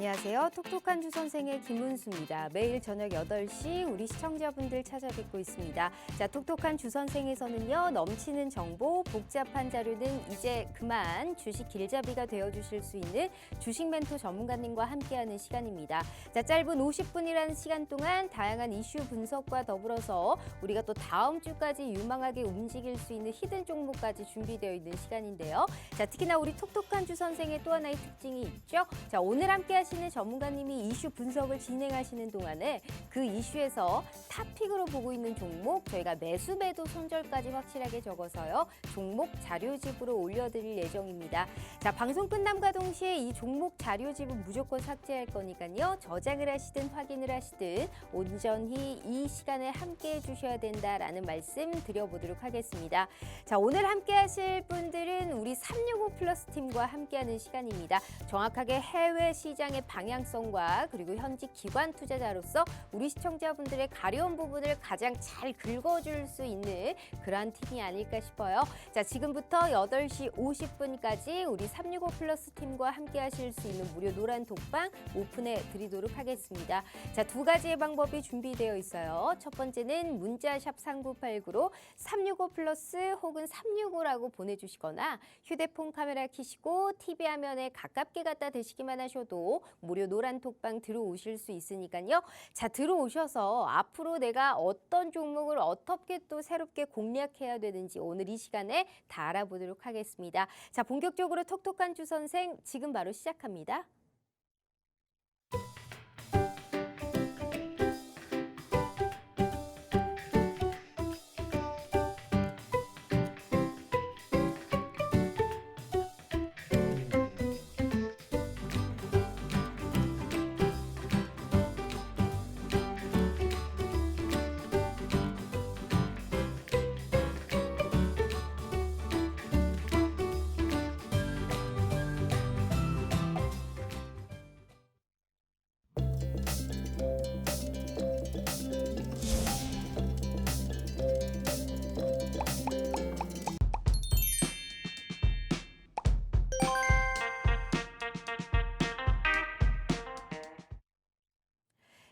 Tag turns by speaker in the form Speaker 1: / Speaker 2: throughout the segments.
Speaker 1: 안녕하세요. 톡톡한 주 선생의 김은수입니다. 매일 저녁 8시 우리 시청자분들 찾아뵙고 있습니다. 자, 톡톡한 주 선생에서는요. 넘치는 정보, 복잡한 자료는 이제 그만 주식 길잡이가 되어주실 수 있는 주식 멘토 전문가님과 함께하는 시간입니다. 자, 짧은 50분이라는 시간 동안 다양한 이슈 분석과 더불어서 우리가 또 다음 주까지 유망하게 움직일 수 있는 히든 종목까지 준비되어 있는 시간인데요. 자, 특히나 우리 톡톡한 주 선생의 또 하나의 특징이 있죠. 자, 오늘 함께 하시는 전문가님이 이슈 분석을 진행하시는 동안에 그 이슈에서 탑픽으로 보고 있는 종목 저희가 매수 매도 손절까지 확실하게 적어서요. 종목 자료집으로 올려드릴 예정입니다. 자, 방송 끝남과 동시에 이 종목 자료집은 무조건 삭제할 거니까요. 저장을 하시든 확인을 하시든 온전히 이 시간에 함께해 주셔야 된다라는 말씀 드려보도록 하겠습니다. 자, 오늘 함께 하실 분들은 우리 365 플러스 팀과 함께하는 시간입니다. 정확하게 해외 시장의 방향성과 그리고 현직 기관 투자자로서 우리 시청자분들의 가려운 부분을 가장 잘 긁어줄 수 있는 그러한 팀이 아닐까 싶어요. 자, 지금부터 8시 50분까지 우리 365 플러스 팀과 함께 하실 수 있는 무료 노란 독방 오픈해 드리도록 하겠습니다. 자, 두 가지의 방법이 준비되어 있어요. 첫 번째는 문자샵 3989로 365 플러스 혹은 365라고 보내주시거나 휴대폰 카메라 켜시고 TV 화면에 가깝게 갖다 대시기만 하셔도 무료 노란 톡방 들어오실 수 있으니까요. 자, 들어오셔서 앞으로 내가 어떤 종목을 어떻게 또 새롭게 공략해야 되는지 오늘 이 시간에 다 알아보도록 하겠습니다. 자, 본격적으로 톡톡한 주 선생 지금 바로 시작합니다.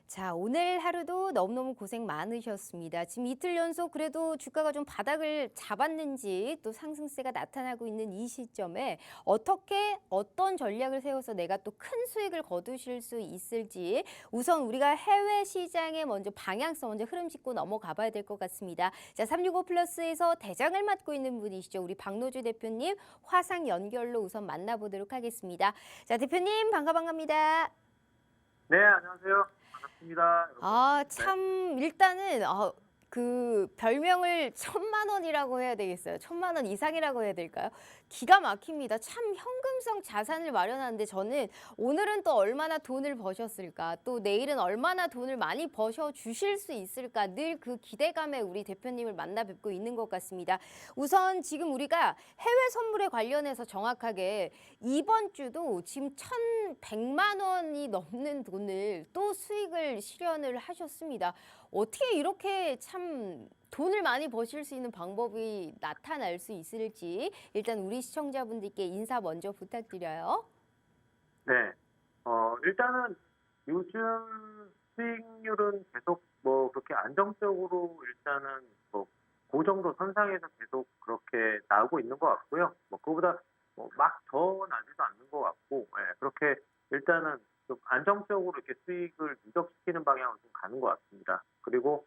Speaker 1: 자, 오늘 하루도 너무너무 고생 많으셨습니다. 지금 이틀 연속 그래도 주가가 좀 바닥을 잡았는지 또 상승세가 나타나고 있는 이 시점에 어떻게 어떤 전략을 세워서 내가 또 큰 수익을 거두실 수 있을지 우선 우리가 해외 시장에 먼저 방향성 먼저 흐름 짚고 넘어가 봐야 될 것 같습니다. 자, 365 플러스에서 대장을 맡고 있는 분이시죠. 우리 박노주 대표님 화상 연결로 우선 만나보도록 하겠습니다. 자, 대표님 반갑습니다.
Speaker 2: 네, 안녕하세요. 반갑습니다. 여러분.
Speaker 1: 아, 참 일단은 그 별명을 1,000만 원이라고 해야 되겠어요. 1,000만 원 이상이라고 해야 될까요? 기가 막힙니다. 참 현금성 자산을 마련하는데 저는 오늘은 또 얼마나 돈을 버셨을까? 또 내일은 얼마나 돈을 많이 버셔 주실 수 있을까? 늘 그 기대감에 우리 대표님을 만나 뵙고 있는 것 같습니다. 우선 지금 우리가 해외 선물에 관련해서 정확하게 이번 주도 지금 1,100만 원이 넘는 돈을 또 수익을 실현을 하셨습니다. 어떻게 이렇게 참 돈을 많이 버실 수 있는 방법이 나타날 수 있을지 일단 우리 시청자분들께 인사 먼저 부탁드려요.
Speaker 2: 네, 일단은 요즘 수익률은 계속 뭐 그렇게 안정적으로 일단은 뭐 그 정도 선상에서 계속 그렇게 나오고 있는 것 같고요. 뭐 그거보다 뭐 막 더 나지도 않는 것 같고, 예, 그렇게 일단은 좀 안정적으로 이렇게 수익을 누적시키는 방향으로 좀 가는 것 같습니다. 그리고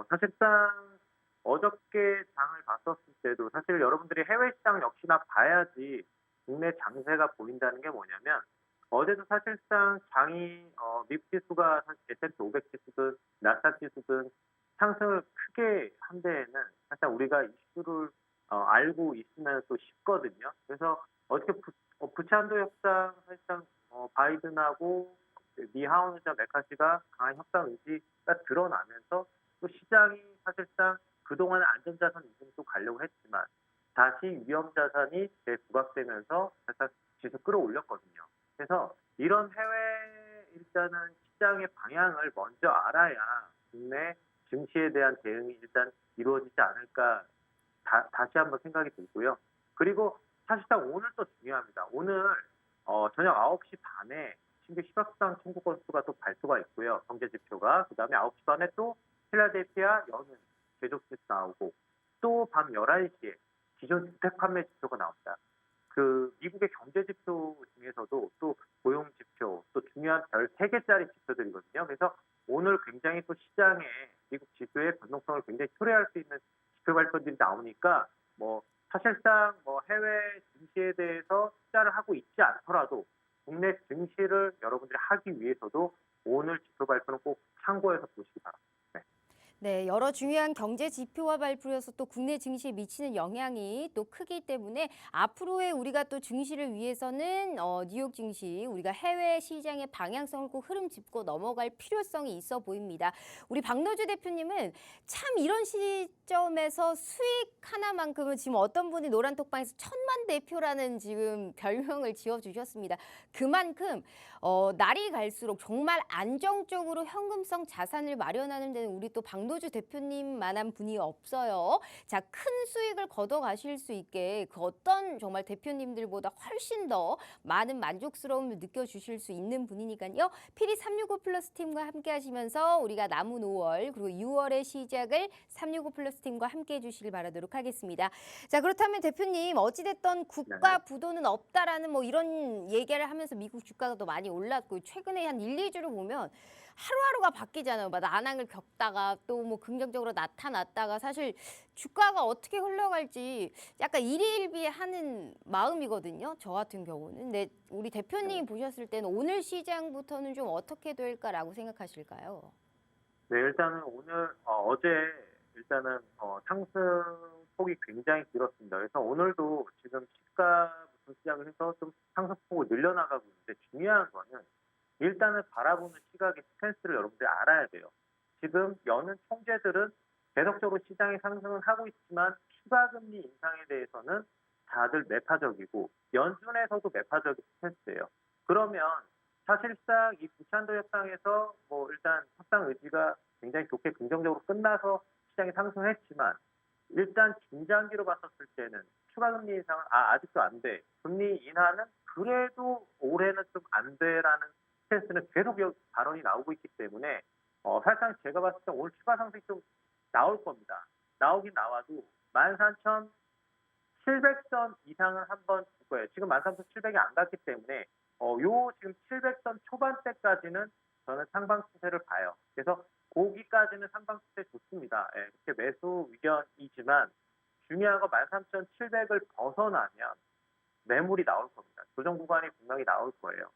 Speaker 2: 사실상 어저께 장을 봤었을 때도 사실 여러분들이 해외 시장 역시나 봐야지 국내 장세가 보인다는 게 뭐냐면 어제도 사실상 장이 미국 지수가 S&P 500 지수든 나스닥 지수든 상승을 크게 한 데에는 사실 우리가 이슈를 알고 있으면 또 쉽거든요. 그래서 어저께 부채한도 협상 사실상 바이든하고 미 하원의장 메카시가 강한 협상 의지가 드러나면서 또 시장이 사실상 그동안 안전자산 위주로 또 가려고 했지만 다시 위험자산이 재부각되면서 사실 지수 끌어올렸거든요. 그래서 이런 해외 일단은 시장의 방향을 먼저 알아야 국내 증시에 대한 대응이 일단 이루어지지 않을까 다시 한번 생각이 들고요. 그리고 사실상 오늘 또 중요합니다. 오늘 저녁 9시 반에 신규 실업수당 청구 건수가 또 발표가 있고요. 경제 지표가. 그다음에 9시 반에 또 필라델피아 연은 제조 지수 나오고 또 밤 11시에 기존 주택 판매 지표가 나옵니다. 그 미국의 경제 지표 중에서도 또 고용 지표, 또 중요한 별 3개짜리 지표들이거든요. 그래서 오늘 굉장히 또 시장에 미국 지수의 변동성을 굉장히 초래할 수 있는 지표 발표들이 나오니까 뭐 사실상 뭐 해외 증시에 대해서 투자를 하고 있지 않더라도 국내 증시를 여러분들이 하기 위해서도 오늘 지표 발표는 꼭 참고해서 보시기 바랍니다. 네.
Speaker 1: 네, 여러 중요한 경제 지표와 발표여서 또 국내 증시에 미치는 영향이 또 크기 때문에 앞으로의 우리가 또 증시를 위해서는 뉴욕 증시 우리가 해외 시장의 방향성을 꼭 흐름 짚고 넘어갈 필요성이 있어 보입니다. 우리 박노주 대표님은 참 이런 시점에서 수익 하나만큼은 지금 어떤 분이 노란톡방에서 1000만 대표라는 지금 별명을 지어주셨습니다. 그만큼 날이 갈수록 정말 안정적으로 현금성 자산을 마련하는 데는 우리 또 박노주 대표님만한 분이 없어요. 자, 큰 수익을 걷어가실 수 있게 그 어떤 정말 대표님들보다 훨씬 더 많은 만족스러움을 느껴주실 수 있는 분이니까요. 피리 365 플러스 팀과 함께 하시면서 우리가 남은 5월 그리고 6월의 시작을 365 플러스 팀과 함께 해주시길 바라도록 하겠습니다. 자, 그렇다면 대표님 어찌됐던 국가 부도는 없다라는 뭐 이런 얘기를 하면서 미국 주가가 더 많이 올랐고 최근에 한 1, 2주를 보면 하루하루가 바뀌잖아요. 막 난항을 겪다가 또 뭐 긍정적으로 나타났다가 사실 주가가 어떻게 흘러갈지 약간 일희일비하는 마음이거든요. 저 같은 경우는. 근데 우리 대표님이 보셨을 때는 오늘 시장부터는 좀 어떻게 될까라고 생각하실까요?
Speaker 2: 네, 일단은 오늘 어제 일단은 상승폭이 굉장히 길었습니다. 그래서 오늘도 지금 시가부터 시작을 해서 좀 상승폭을 늘려나가고 있는데 중요한 거는 일단은 바라보는 시각의 스탠스를 여러분들이 알아야 돼요. 지금 여는 총재들은 계속적으로 시장이 상승을 하고 있지만 추가 금리 인상에 대해서는 다들 매파적이고 연준에서도 매파적인 스탠스예요. 그러면 사실상 이 부찬도 협상에서 뭐 일단 협상 의지가 굉장히 좋게 긍정적으로 끝나서 시장이 상승했지만 일단 중장기로 봤었을 때는 추가 금리 인상은 아직도 안 돼. 금리 인하는 그래도 올해는 좀 안 돼라는 스탠스는 계속 발언이 나오고 있기 때문에 사실상 제가 봤을 때 오늘 추가 상승이 좀 나올 겁니다. 나오긴 나와도 13,700선 이상은 한번 줄 거예요. 지금 13,700이 안 갔기 때문에 요 지금 700선 초반대까지는 저는 상방 추세를 봐요. 그래서 거기까지는 상방 추세 좋습니다. 예, 그렇게 매수 의견이지만 중요한 건 13,700을 벗어나면 매물이 나올 겁니다. 조정 구간이 분명히 나올 거예요.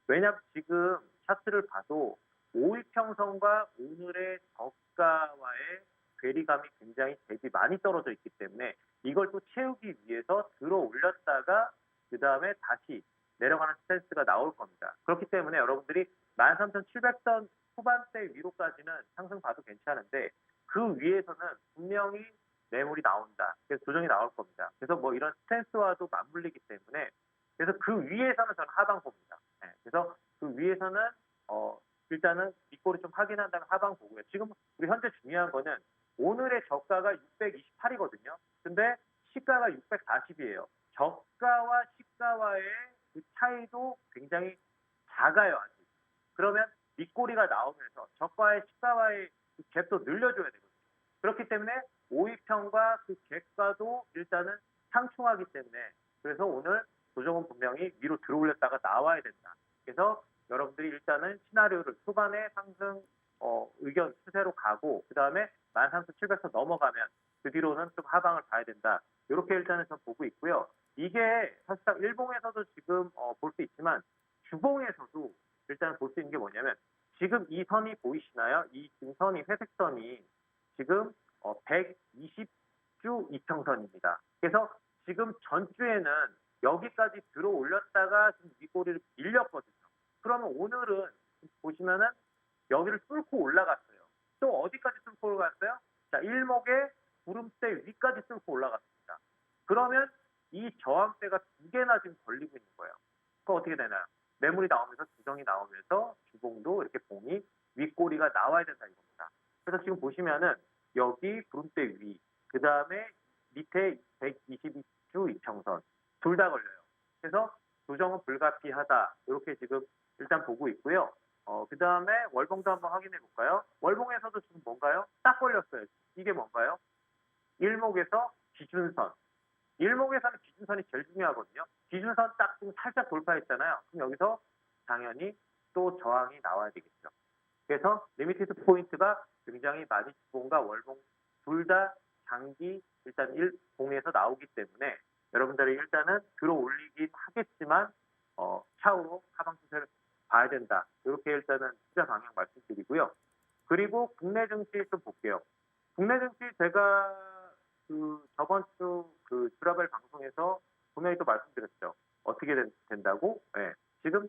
Speaker 2: 왜냐하면 지금 차트를 봐도 5일평선과 오늘의 저가와의 괴리감이 굉장히 대비 많이 떨어져 있기 때문에 이걸 또 채우기 위해서 들어 올렸다가 그 다음에 다시 내려가는 스탠스가 나올 겁니다. 그렇기 때문에 여러분들이 13,700선 후반대 위로까지는 상승 봐도 괜찮은데 그 위에서는 분명히 매물이 나온다. 그래서 조정이 나올 겁니다. 그래서 뭐 이런 스탠스와도 맞물리기 때문에 그래서 그 위에서는 저는 하방 봅니다. 네, 그래서 그 위에서는 일단은 윗꼬리 좀 확인한 다음에 하방 보고요. 지금 우리 현재 중요한 거는 오늘의 저가가 628이거든요. 근데 시가가 640이에요. 저가와 시가와의 그 차이도 굉장히 작아요, 아직. 그러면 윗꼬리가 나오면서 저가의 시가와의 그 갭도 늘려줘야 되거든요. 그렇기 때문에 5위평과 그 갭과도 일단은 상충하기 때문에 그래서 오늘 조정은 분명히 위로 들어올렸다가 나와야 된다. 그래서 여러분들이 일단은 시나리오를 초반에 상승 의견 추세로 가고 그 다음에 13,700선 넘어가면 그 뒤로는 좀 하방을 봐야 된다. 이렇게 일단은 전 보고 있고요. 이게 사실상 일봉에서도 지금 볼 수 있지만 주봉에서도 일단 볼 수 있는 게 뭐냐면 지금 이 선이 보이시나요? 이 지금 선이 회색선이 지금 120주 이평선입니다. 그래서 지금 전주에는 여기까지 들어 올렸다가 지금 윗꼬리를 밀렸거든요. 그러면 오늘은 보시면은 여기를 뚫고 올라갔어요. 또 어디까지 뚫고 올라갔어요? 자, 일목의 구름대 위까지 뚫고 올라갔습니다. 그러면 이 저항대가 두 개나 지금 걸리고 있는 거예요. 그거 어떻게 되나요? 매물이 나오면서 주정이 나오면서 주봉도 이렇게 봉이 윗꼬리가 나와야 된다 이겁니다. 그래서 지금 보시면은 여기 구름대 위, 그 다음에 밑에 122주 이평선 둘 다 걸려요. 그래서 조정은 불가피하다. 이렇게 지금 일단 보고 있고요. 그 다음에 월봉도 한번 확인해 볼까요? 월봉에서도 지금 뭔가요? 딱 걸렸어요. 이게 뭔가요? 일목에서 기준선. 일목에서는 기준선이 제일 중요하거든요. 기준선 딱 지금 살짝 돌파했잖아요. 그럼 여기서 당연히 또 저항이 나와야 되겠죠. 그래서 리미티드 포인트가 굉장히 많이 주봉과 월봉 둘 다 장기 일단 일봉에서 나오기 때문에 여러분들이 일단은 들어 올리긴 하겠지만 차후로 하방 추세를 봐야 된다. 이렇게 일단은 투자 방향 말씀드리고요. 그리고 국내 증시 좀 볼게요. 국내 증시 제가 그 저번 주 그 주라벨 방송에서 분명히 또 말씀드렸죠. 어떻게 된다고? 네. 지금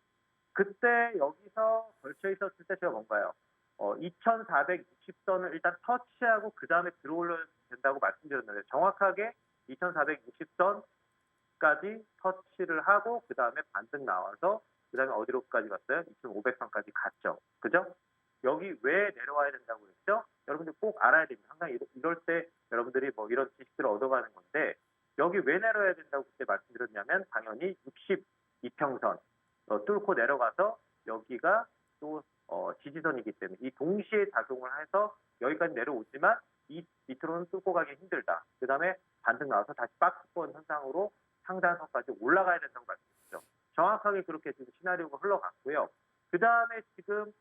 Speaker 2: 그때 여기서 걸쳐 있었을 때 제가 뭔가요? 2460선을 일단 터치하고 그 다음에 들어올려야 된다고 말씀드렸는데 정확하게 2460선까지 터치를 하고 그 다음에 반등 나와서 그 다음에 어디로까지 갔어요? 2500선까지 갔죠. 그죠? 여기 왜 내려와야 된다고 그랬죠? 여러분들 꼭 알아야 됩니다. 항상 이럴 때 여러분들이 뭐 이런 지식들을 얻어가는 건데 여기 왜 내려야 된다고 그때 말씀드렸냐면 당연히 62평선 뚫고 내려가서 여기가 또 지지선이기 때문에 이 동시에 작용을 해서 여기까지 내려오지만 이 밑으로는 뚫고 가기 힘들다. 그 다음에 반등 나와서 다시 박스권 현상으로 상단선까지 올라가야 된다고 말씀드렸죠. 정확하게 그렇게 지금 시나리오가 흘러갔고요. 그 다음에 지금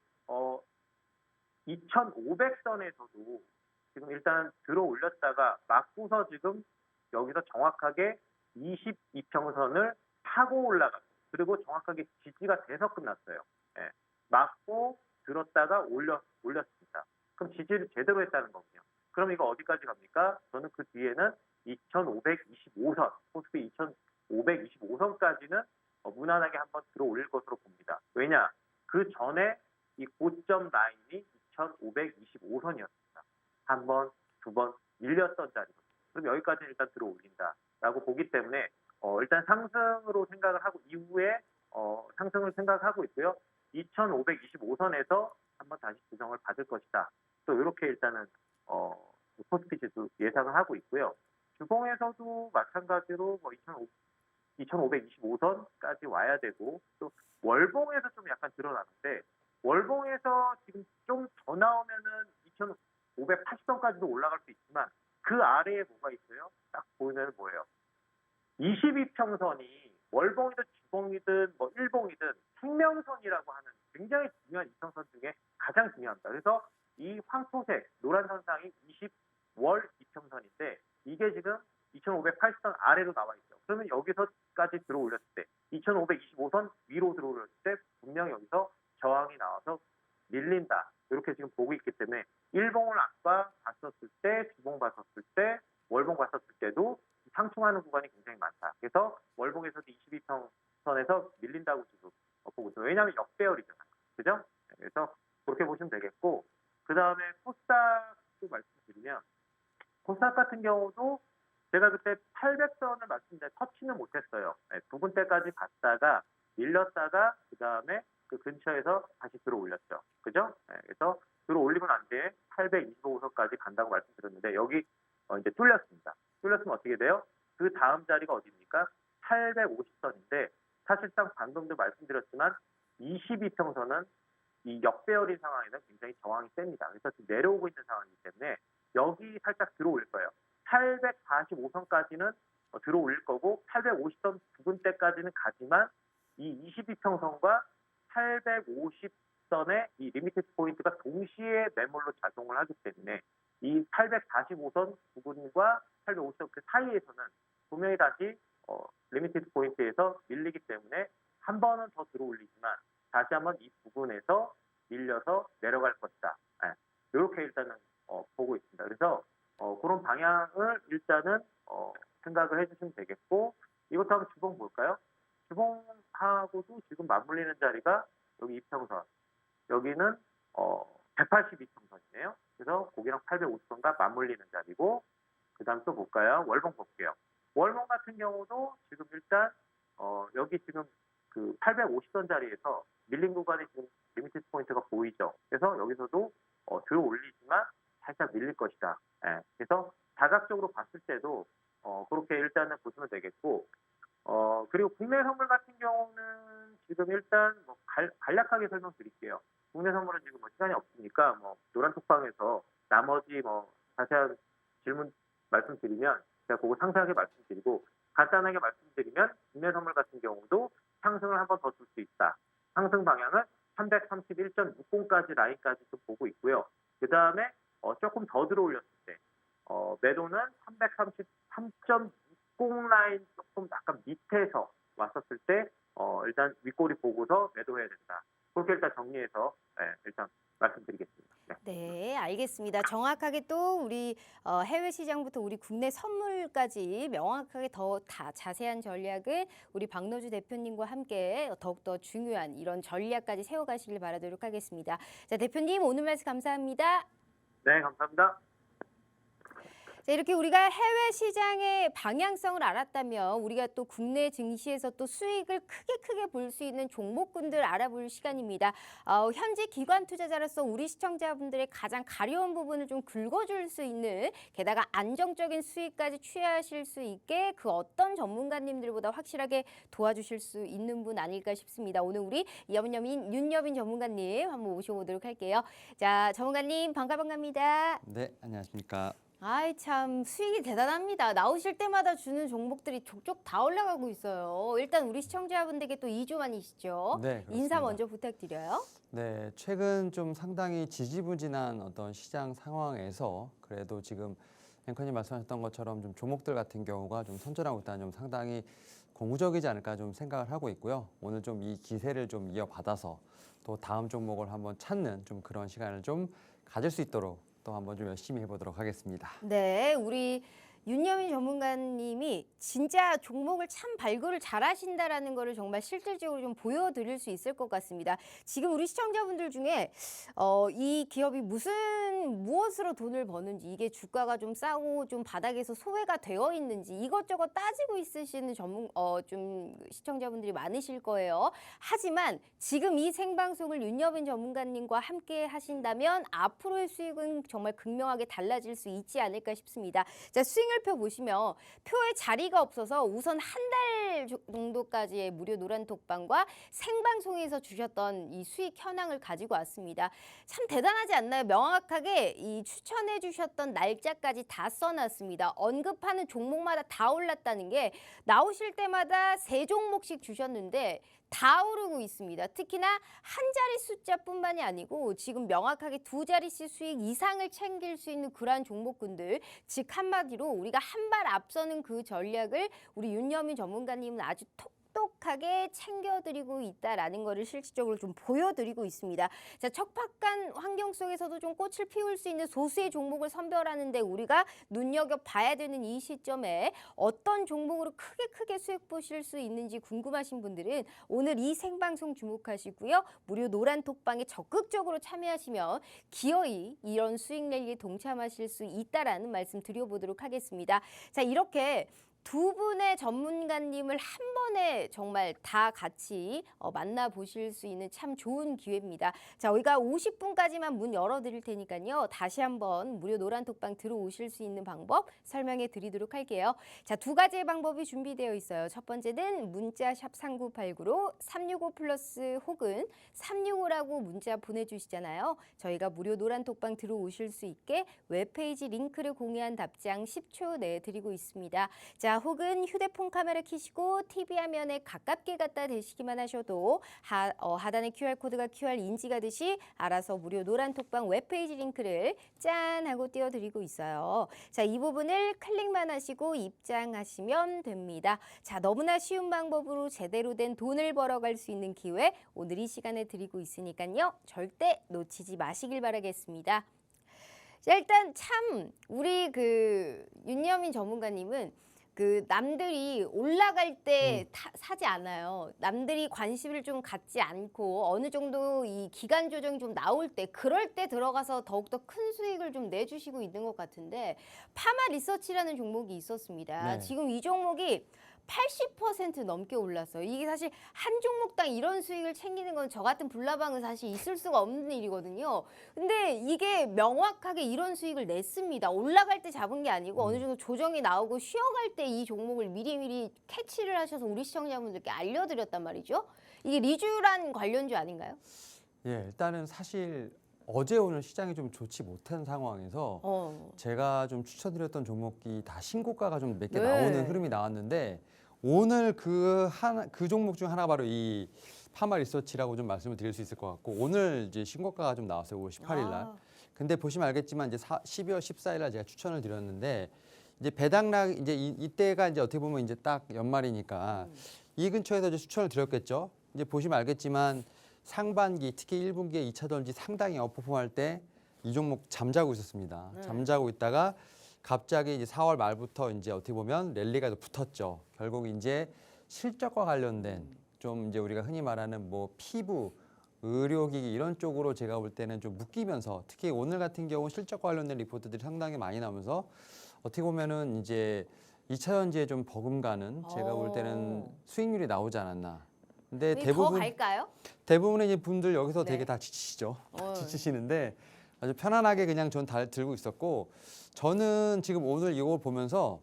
Speaker 2: 2500선에서도 지금 일단 들어 올렸다가 맞고서 지금 여기서 정확하게 22평선을 타고 올라갔어요. 그리고 정확하게 지지가 돼서 끝났어요. 예. 맞고 들었다가 올렸습니다. 그럼 지지를 제대로 했다는 거군요. 그럼 이거 어디까지 갑니까? 저는 그 뒤에는 2525선, 코스피 2525선까지는 무난하게 한번 들어 올릴 것으로 봅니다. 왜냐? 그 전에 이 고점 라인이 2525선이었습니다. 한 번, 두 번 밀렸던 자리거든요. 그럼 여기까지는 일단 들어 올린다라고 보기 때문에 일단 상승으로 생각을 하고 이후에 상승을 생각하고 있고요. 2525선에서 한번 다시 조정을 받을 것이다. 또 이렇게 일단은 코스피 지수 예상을 하고 있고요. 주봉에서도 마찬가지로 뭐 2525선까지 와야 되고 또 월봉에서 좀 약간 드러나는데 월봉에서 지금 좀 더 나오면은 2580선까지도 올라갈 수 있지만 그 아래에 뭐가 있어요? 딱 보면 뭐예요? 22평선이 월봉이든 주봉이든 뭐 일봉이든 생명선이라고 하는 굉장히 중요한 이평선 중에 가장 중요합니다. 그래서 이 황토색 노란 선상이 20월 이평선인데 이게 지금 2580선 아래로 나와 있죠. 그러면 여기서까지 들어 올렸을 때 2525선 위로 들어 올렸을 때 분명히 여기서 저항이 나와서 밀린다. 이렇게 지금 보고 있기 때문에 일봉을 아까 봤었을 때, 주봉 봤었을 때, 월봉 봤었을 때도 상충하는 구간이 굉장히 많다. 그래서 월봉에서도 22평선에서 밀린다고 지금 보고 있어요. 왜냐하면 역배열이잖아요. 그죠? 그래서 그렇게 보시면 되겠고 그 다음에 코스닥도 말씀드리면 코스닥 같은 경우도 제가 그때 800선을 말씀드렸는데 터치는 못했어요. 부분 때까지 갔다가 밀렸다가 그 다음에 그 근처에서 다시 들어 올렸죠. 그죠? 그래서 들어 올리고 난 뒤에 825선까지 간다고 말씀드렸는데 여기 이제 뚫렸습니다. 뚫렸으면 어떻게 돼요? 그 다음 자리가 어디입니까? 850선인데 사실상 방금도 말씀드렸지만 22평선은 이 역배열인 상황에는 굉장히 저항이 셉니다. 그래서 지금 내려오고 있는 상황이기 때문에 여기 살짝 들어 올릴 거예요. 845선까지는 들어 올릴 거고 850선 부분 때까지는 가지만 이 22평선과 850선의 이 리미티드 포인트가 동시에 매몰로 작용을 하기 때문에 이 845선 부분과 850선 그 사이에서는 분명히 다시 리미티드 포인트에서 밀리기 때문에 한 번은 더 들어 올리지만 다시 한번 이 부분에서 밀려서 내려갈 것이다. 이렇게 일단은 보고 있습니다. 그래서 그런 방향을 일단은 생각을 해주시면 되겠고 이것도 한번 주봉 볼까요? 주봉하고도 지금 맞물리는 자리가 여기 이평선 여기는 182평선이네요. 그래서 고기랑 850선과 맞물리는 자리고 그 다음 또 볼까요? 월봉 볼게요. 월봉 같은 경우도 지금 일단 여기 지금 그 850선 자리에서 밀린 구간이 지금 리미티드 포인트가 보이죠. 그래서 여기서도 들어 올리지만 살짝 밀릴 것이다. 그래서 다각적으로 봤을 때도 그렇게 일단은 보시면 되겠고 그리고 국내 선물 같은 경우는 지금 일단 뭐 간략하게 설명드릴게요. 국내 선물은 지금 뭐 시간이 없으니까 뭐 노란톡방에서 나머지 뭐 자세한 질문 말씀드리면 제가 그거 상세하게 말씀드리고 간단하게 말씀드리면 국내 선물 같은 경우도 상승을 한 번 더 줄 수 있다. 상승 방향은 331.60까지 라인까지 좀 보고 있고요. 그 다음에 조금 더 들어올렸을 때 매도는 333.60 라인 조금 약간 밑에서 왔었을 때 일단 윗꼬리 보고서 매도해야 된다. 그렇게 일단 정리해서 일단 말씀드리겠습니다. 네.
Speaker 1: 네, 알겠습니다. 정확하게 또 우리 해외 시장부터 우리 국내 선물까지 명확하게 더 다 자세한 전략을 우리 박노주 대표님과 함께 더욱더 중요한 이런 전략까지 세워가시길 바라도록 하겠습니다. 자, 대표님 오늘 말씀 감사합니다.
Speaker 2: 네, 감사합니다.
Speaker 1: 자, 이렇게 우리가 해외 시장의 방향성을 알았다면 우리가 또 국내 증시에서 또 수익을 크게 볼 수 있는 종목군들 알아볼 시간입니다. 현재 기관 투자자로서 우리 시청자분들의 가장 가려운 부분을 좀 긁어줄 수 있는 게다가 안정적인 수익까지 취하실 수 있게 그 어떤 전문가님들보다 확실하게 도와주실 수 있는 분 아닐까 싶습니다. 오늘 우리 윤여빈 전문가님 한번 모셔보도록 할게요. 자, 전문가님 반갑습니다.
Speaker 3: 네, 안녕하십니까.
Speaker 1: 아이 참 수익이 대단합니다. 나오실 때마다 주는 종목들이 족족 다 올라가고 있어요. 일단 우리 시청자분들께 또 2조만이시죠.
Speaker 3: 네, 그렇습니다.
Speaker 1: 인사 먼저 부탁드려요.
Speaker 3: 네, 최근 좀 상당히 지지부진한 어떤 시장 상황에서 그래도 지금 앵커님 말씀하셨던 것처럼 좀 종목들 같은 경우가 좀 선전하고 있다는 점 상당히 고무적이지 않을까 좀 생각을 하고 있고요. 오늘 좀 이 기세를 좀 이어받아서 또 다음 종목을 한번 찾는 좀 그런 시간을 좀 가질 수 있도록 또 한번 좀 열심히 해보도록 하겠습니다.
Speaker 1: 네, 우리 윤여민 전문가님이 진짜 종목을 참 발굴을 잘하신다라는 거를 정말 실질적으로 좀 보여드릴 수 있을 것 같습니다. 지금 우리 시청자분들 중에 이 기업이 무엇으로 돈을 버는지 이게 주가가 좀 싸고 좀 바닥에서 소외가 되어 있는지 이것저것 따지고 있으시는 좀 시청자분들이 많으실 거예요. 하지만 지금 이 생방송을 윤여빈 전문가님과 함께 하신다면 앞으로의 수익은 정말 극명하게 달라질 수 있지 않을까 싶습니다. 자, 수익률표 보시면 표에 자리가 없어서 우선 한 달 정도까지의 무료 노란톡방과 생방송에서 주셨던 이 수익 현황을 가지고 왔습니다. 참 대단하지 않나요? 명확하게 이 추천해 주셨던 날짜까지 다 써놨습니다. 언급하는 종목마다 다 올랐다는 게 나오실 때마다 3종목씩 주셨는데 다 오르고 있습니다. 특히나 한 자리 숫자뿐만이 아니고 지금 명확하게 2자릿수 수익 이상을 챙길 수 있는 그러한 종목군들, 즉 한마디로 우리가 한 발 앞서는 그 전략을 우리 윤여민 전문가님은 아주 똑똑하게 챙겨드리고 있다라는 것을 실질적으로 좀 보여드리고 있습니다. 자, 척박한 환경 속에서도 좀 꽃을 피울 수 있는 소수의 종목을 선별하는데 우리가 눈여겨봐야 되는 이 시점에 어떤 종목으로 크게 수익 보실 수 있는지 궁금하신 분들은 오늘 이 생방송 주목하시고요. 무료 노란톡방에 적극적으로 참여하시면 기어이 이런 수익 랠리에 동참하실 수 있다라는 말씀 드려보도록 하겠습니다. 자, 이렇게 두 분의 전문가님을 한 번에 정말 다 같이 만나보실 수 있는 참 좋은 기회입니다. 자, 우리가 50분까지만 문 열어드릴 테니까요. 다시 한번 무료 노란톡방 들어오실 수 있는 방법 설명해 드리도록 할게요. 자, 2가지의 방법이 준비되어 있어요. 첫 번째는 문자 샵 3989로 365 플러스 혹은 365라고 문자 보내주시잖아요. 저희가 무료 노란톡방 들어오실 수 있게 웹페이지 링크를 공유한 답장 10초 내에 드리고 있습니다. 자, 혹은 휴대폰 카메라 켜시고 TV 화면에 가깝게 갖다 대시기만 하셔도 하단에 QR코드가 QR 인지가듯이 알아서 무료 노란톡방 웹페이지 링크를 짠 하고 띄워드리고 있어요. 자, 이 부분을 클릭만 하시고 입장하시면 됩니다. 자, 너무나 쉬운 방법으로 제대로 된 돈을 벌어갈 수 있는 기회 오늘 이 시간에 드리고 있으니까요. 절대 놓치지 마시길 바라겠습니다. 자, 일단 참 우리 윤여민 전문가님은 남들이 올라갈 때 사지 않아요. 남들이 관심을 좀 갖지 않고 어느 정도 이 기간 조정이 좀 나올 때 그럴 때 들어가서 더욱더 큰 수익을 좀 내주시고 있는 것 같은데 파마 리서치라는 종목이 있었습니다.
Speaker 3: 네.
Speaker 1: 지금 이 종목이 80% 넘게 올랐어요. 이게 사실 한 종목당 이런 수익을 챙기는 건 저 같은 불나방은 사실 있을 수가 없는 일이거든요. 근데 이게 명확하게 이런 수익을 냈습니다. 올라갈 때 잡은 게 아니고 어느 정도 조정이 나오고 쉬어갈 때 이 종목을 미리미리 캐치를 하셔서 우리 시청자분들께 알려드렸단 말이죠. 이게 리쥬란 관련주 아닌가요?
Speaker 3: 예, 일단은 사실 어제 오늘 시장이 좀 좋지 못한 상황에서 제가 좀 추천드렸던 종목이 다 신고가가 좀 몇 개
Speaker 1: 네.
Speaker 3: 나오는 흐름이 나왔는데 오늘 그 종목 중 하나 바로 이 파마 리서치라고 좀 말씀을 드릴 수 있을 것 같고 오늘 이제 신고가가 좀 나왔어요. 5월 18일 날. 근데 보시면 알겠지만 이제 12월 14일 날 제가 추천을 드렸는데 이제 배당락 이제 이때가 이제 어떻게 보면 이제 딱 연말이니까 이 근처에서 이제 추천을 드렸겠죠. 이제 보시면 알겠지만 상반기 특히 1분기에 2차 전지 상당히 어퍼폼할 때 이 종목 잠자고 있었습니다. 잠자고 있다가 갑자기 이제 4월 말부터 이제 어떻게 보면 랠리가 붙었죠. 결국 이제 실적과 관련된 좀 이제 우리가 흔히 말하는 뭐 피부, 의료기기 이런 쪽으로 제가 볼 때는 좀 묶이면서 특히 오늘 같은 경우 실적과 관련된 리포트들이 상당히 많이 나오면서 어떻게 보면은 이제 2차 전지에 좀 버금가는 제가 볼 때는 수익률이 나오지 않았나. 근데
Speaker 1: 더 갈까요?
Speaker 3: 대부분의 이제 분들 여기서
Speaker 1: 네.
Speaker 3: 되게 다 지치시죠. 지치시는데 아주 편안하게 그냥 전 들고 있었고 저는 지금 오늘 이거 보면서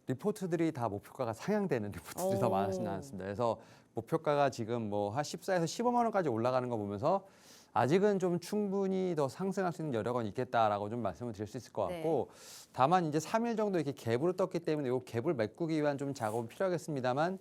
Speaker 3: 리포트들이 다 목표가가 상향되는 리포트들이 더 많았습니다. 그래서 목표가가 지금 뭐 한 14에서 15만 원까지 올라가는 거 보면서 아직은 좀 충분히 더 상승할 수 있는 여력은 있겠다라고 좀 말씀을 드릴 수 있을 것 같고 다만 이제 3일 정도 이렇게 갭으로 떴기 때문에 이 갭을 메꾸기 위한 좀 작업은 필요하겠습니다만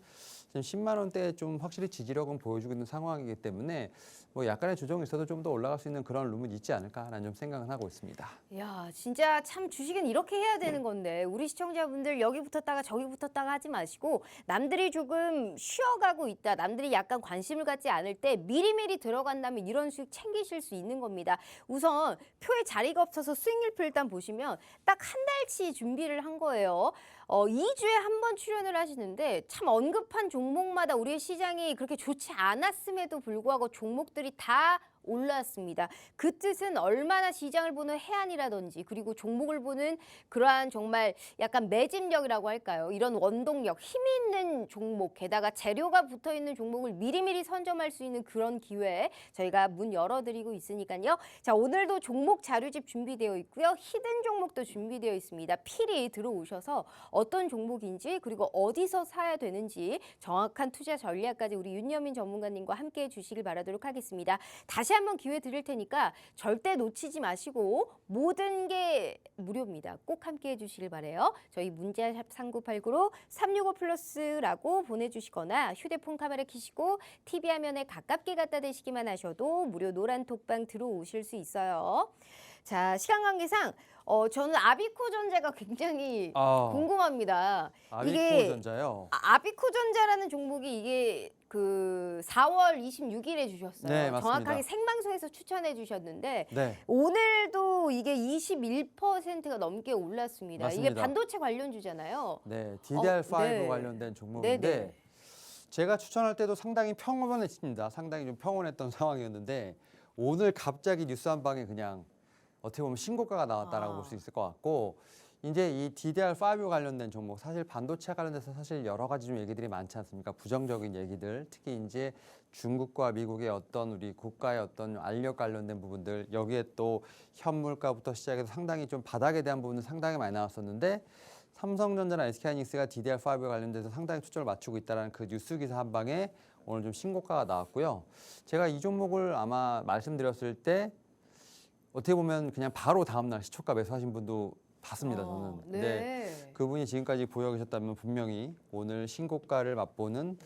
Speaker 3: 지금 10만 원대에 좀 확실히 지지력은 보여주고 있는 상황이기 때문에 뭐 약간의 조정이 있어도 좀 더 올라갈 수 있는 그런 룸은 있지 않을까라는 좀 생각은 하고 있습니다.
Speaker 1: 야, 진짜 참 주식은 이렇게 해야 되는 건데 우리 시청자분들 여기 붙었다가 저기 붙었다가 하지 마시고 남들이 조금 쉬어가고 있다, 남들이 약간 관심을 갖지 않을 때 미리미리 들어간다면 이런 수익 챙기실 수 있는 겁니다. 우선 표에 자리가 없어서 수익률표 일단 보시면 딱 한 달치 준비를 한 거예요. 2주에 한 번 출연을 하시는데 참 언급한 종목마다 우리의 시장이 그렇게 좋지 않았음에도 불구하고 종목들이 다 올랐습니다. 그 뜻은 얼마나 시장을 보는 해안이라든지 그리고 종목을 보는 그러한 정말 약간 매집력이라고 할까요? 이런 원동력, 힘이 있는 종목, 게다가 재료가 붙어있는 종목을 미리미리 선점할 수 있는 그런 기회 저희가 문 열어드리고 있으니까요. 자, 오늘도 종목 자료집 준비되어 있고요. 히든 종목도 준비되어 있습니다. 필히 들어오셔서 어떤 종목인지 그리고 어디서 사야 되는지 정확한 투자 전략까지 우리 윤여민 전문가님과 함께해 주시길 바라도록 하겠습니다. 다시 한번 기회 드릴 테니까 절대 놓치지 마시고 모든 게 무료입니다. 꼭 함께해 주시길 바라요. 저희 문자샵 3989로 365플러스라고 보내주시거나 휴대폰 카메라 켜시고 TV 화면에 가깝게 갖다 대시기만 하셔도 무료 노란 톡방 들어오실 수 있어요. 자, 시간 관계상 저는 아비코전자가 굉장히 궁금합니다.
Speaker 3: 아비코전자요?
Speaker 1: 아비코전자라는 종목이 이게 그 4월 26일에 주셨어요.
Speaker 3: 네, 맞습니다.
Speaker 1: 정확하게 생방송에서 추천해 주셨는데
Speaker 3: 네.
Speaker 1: 오늘도 이게 21%가 넘게 올랐습니다.
Speaker 3: 맞습니다.
Speaker 1: 이게 반도체 관련주잖아요.
Speaker 3: 네, DDR5
Speaker 1: 네.
Speaker 3: 관련된 종목인데
Speaker 1: 네네.
Speaker 3: 제가 추천할 때도 상당히 평온했습니다. 상당히 좀 평온했던 상황이었는데 오늘 갑자기 뉴스 한 방에 그냥 어떻게 보면 신고가가 나왔다라고 볼 수 있을 것 같고 이제 이 DDR5 관련된 종목 사실 반도체 관련돼서 사실 여러 가지 좀 얘기들이 많지 않습니까? 부정적인 얘기들 특히 이제 중국과 미국의 어떤 우리 국가의 어떤 알력 관련된 부분들 여기에 또 현물가부터 시작해서 상당히 좀 바닥에 대한 부분은 상당히 많이 나왔었는데 삼성전자나 SK하이닉스가 DDR5에 관련돼서 상당히 초점을 맞추고 있다는 그 뉴스 기사 한 방에 오늘 좀 신고가가 나왔고요. 제가 이 종목을 아마 말씀드렸을 때 어떻게 보면 그냥 바로 다음날 시초가 매수하신 분도 봤습니다. 저는.
Speaker 1: 네.
Speaker 3: 근데 그분이 지금까지 보여 계셨다면 분명히 오늘 신고가를 맛보는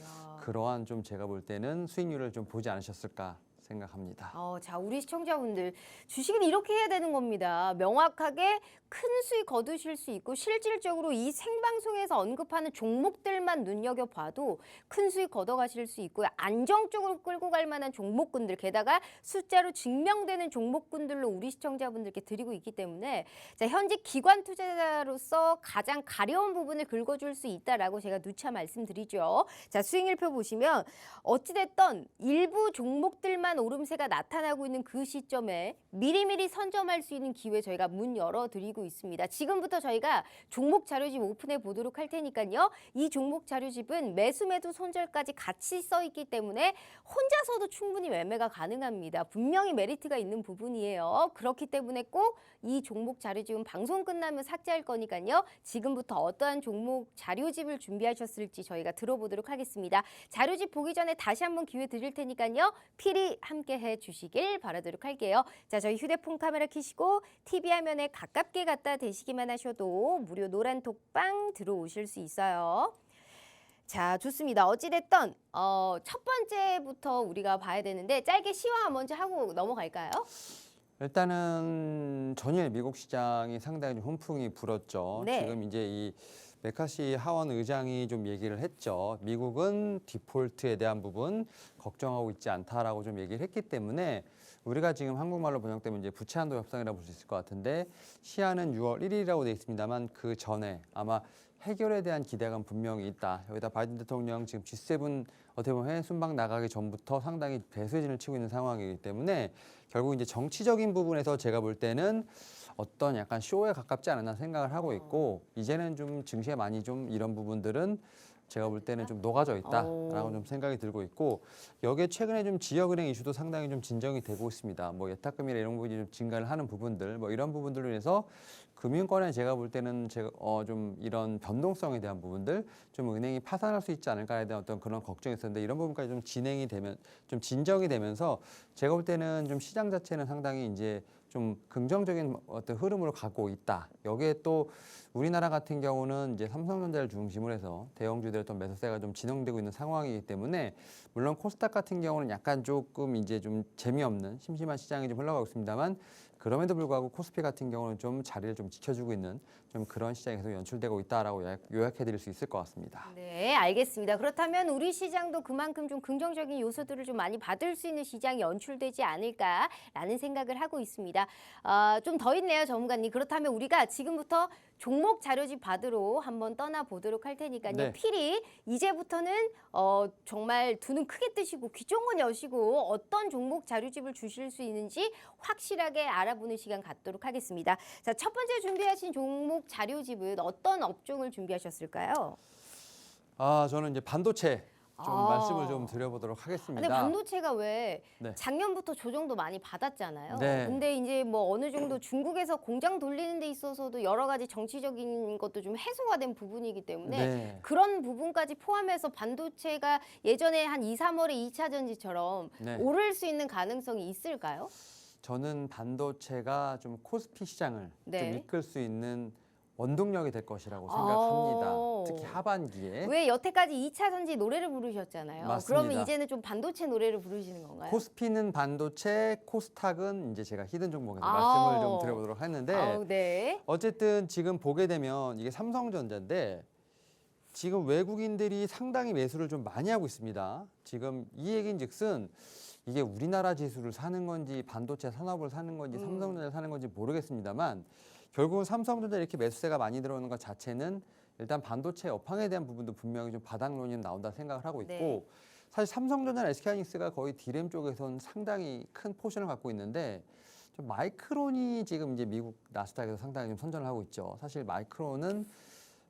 Speaker 3: 그러한 좀 제가 볼 때는 수익률을 좀 보지 않으셨을까 생각합니다.
Speaker 1: 자, 우리 시청자분들 주식은 이렇게 해야 되는 겁니다. 명확하게 큰 수익 거두실 수 있고 실질적으로 이 생방송에서 언급하는 종목들만 눈여겨봐도 큰 수익 걷어가실 수 있고요. 안정적으로 끌고 갈 만한 종목군들 게다가 숫자로 증명되는 종목군들로 우리 시청자분들께 드리고 있기 때문에 자, 현직 기관 투자자로서 가장 가려운 부분을 긁어줄 수 있다라고 제가 누차 말씀드리죠. 자, 수익률표 보시면 어찌됐든 일부 종목들만 오름세가 나타나고 있는 그 시점에 미리미리 선점할 수 있는 기회 저희가 문 열어드리고 있습니다. 지금부터 저희가 종목 자료집 오픈해 보도록 할 테니까요. 이 종목 자료집은 매수 매도 손절까지 같이 써 있기 때문에 혼자서도 충분히 매매가 가능합니다. 분명히 메리트가 있는 부분이에요. 그렇기 때문에 꼭 이 종목 자료집은 방송 끝나면 삭제할 거니까요. 지금부터 어떠한 종목 자료집을 준비하셨을지 저희가 들어보도록 하겠습니다. 자료집 보기 전에 다시 한번 기회 드릴 테니까요. 필히 함께 해주시길 바라도록 할게요. 자, 저희 휴대폰 카메라 켜시고 TV 화면에 가깝게 갖다 대시기만 하셔도 무료 노란 톡방 들어오실 수 있어요. 자, 좋습니다. 어찌됐든 첫 번째부터 우리가 봐야 되는데 짧게 시황 먼저 하고 넘어갈까요?
Speaker 3: 일단은 전일 미국 시장이 상당히 좀 훈풍이 불었죠.
Speaker 1: 네.
Speaker 3: 지금 이제 이 메카시 하원 의장이 좀 얘기를 했죠. 미국은 디폴트에 대한 부분 걱정하고 있지 않다라고 좀 얘기를 했기 때문에 우리가 지금 한국말로 번역되면 이제 부채 한도 협상이라고 볼 수 있을 것 같은데 시한은 6월 1일이라고 되어 있습니다만 그 전에 아마 해결에 대한 기대감 분명히 있다. 여기다 바이든 대통령 지금 G7 어떻게 보면 해외 순방 나가기 전부터 상당히 배수진을 치고 있는 상황이기 때문에 결국 이제 정치적인 부분에서 제가 볼 때는 어떤 약간 쇼에 가깝지 않았나 생각을 하고 있고 이제는 좀 증시에 많이 좀 이런 부분들은 제가 볼 때는 좀 녹아져 있다라고 좀 생각이 들고 있고 여기에 최근에 좀 지역은행 이슈도 상당히 좀 진정이 되고 있습니다. 뭐 예탁금이나 이런 부분이 좀 증가를 하는 부분들 뭐 이런 부분들로 인해서 금융권에 제가 볼 때는 좀 이런 변동성에 대한 부분들 좀 은행이 파산할 수 있지 않을까에 대한 어떤 그런 걱정이 있었는데 이런 부분까지 좀 진행이 되면 좀 진정이 되면서 제가 볼 때는 좀 시장 자체는 상당히 이제 좀 긍정적인 어떤 흐름으로 가고 있다. 여기에 또 우리나라 같은 경우는 이제 삼성전자를 중심으로 해서 대형주들의 어떤 매수세가 좀 진행되고 있는 상황이기 때문에 물론 코스닥 같은 경우는 약간 조금 이제 좀 재미없는 심심한 시장이 좀 흘러가고 있습니다만 그럼에도 불구하고 코스피 같은 경우는 좀 자리를 좀 지켜주고 있는 좀 그런 시장이 계속 연출되고 있다라고 요약해드릴 수 있을 것 같습니다.
Speaker 1: 네, 알겠습니다. 그렇다면 우리 시장도 그만큼 좀 긍정적인 요소들을 좀 많이 받을 수 있는 시장이 연출되지 않을까라는 생각을 하고 있습니다. 좀 더 있네요, 전문가님. 그렇다면 우리가 지금부터 종목 자료집 받으러 한번 떠나보도록 할 테니까요.
Speaker 3: 네.
Speaker 1: 필히 이제부터는 정말 두 눈 크게 뜨시고 귀 쫑긋 여시고 어떤 종목 자료집을 주실 수 있는지 확실하게 알아보는 시간 갖도록 하겠습니다. 자, 첫 번째 준비하신 종목 자료집은 어떤 업종을 준비하셨을까요?
Speaker 3: 저는 이제 반도체 좀 말씀을 좀 드려보도록 하겠습니다.
Speaker 1: 근데 반도체가 왜
Speaker 3: 네.
Speaker 1: 작년부터 조정도 많이 받았잖아요.
Speaker 3: 네.
Speaker 1: 근데 이제 뭐 어느 정도 중국에서 공장 돌리는 데 있어서도 여러 가지 정치적인 것도 좀 해소가 된 부분이기 때문에
Speaker 3: 네.
Speaker 1: 그런 부분까지 포함해서 반도체가 예전에 한 2, 3월에 2차 전지처럼
Speaker 3: 네.
Speaker 1: 오를 수 있는 가능성이 있을까요?
Speaker 3: 저는 반도체가 좀 코스피 시장을
Speaker 1: 네.
Speaker 3: 좀 이끌 수 있는 원동력이 될 것이라고 생각합니다.
Speaker 1: 아.
Speaker 3: 특히 하반기에.
Speaker 1: 왜 여태까지 2차 전지 노래를 부르셨잖아요.
Speaker 3: 맞습니다.
Speaker 1: 그러면 이제는 좀 반도체 노래를 부르시는 건가요?
Speaker 3: 코스피는 반도체, 코스닥은 이제 제가 히든 종목에서
Speaker 1: 아.
Speaker 3: 말씀을 좀 드려보도록 했는데
Speaker 1: 네.
Speaker 3: 어쨌든 지금 보게 되면 이게 삼성전자인데 지금 외국인들이 상당히 매수를 좀 많이 하고 있습니다. 지금 이 얘기인즉슨 이게 우리나라 지수를 사는 건지 반도체 산업을 사는 건지 삼성전자를 사는 건지 모르겠습니다만 결국은 삼성전자 이렇게 매수세가 많이 들어오는 것 자체는 일단 반도체 업황에 대한 부분도 분명히 좀 바닥론이 나온다 생각을 하고 있고
Speaker 1: 네.
Speaker 3: 사실 삼성전자나 SK하이닉스가 거의 D램 쪽에서는 상당히 큰 포션을 갖고 있는데 좀 마이크론이 지금 이제 미국 나스닥에서 상당히 좀 선전을 하고 있죠. 사실 마이크론은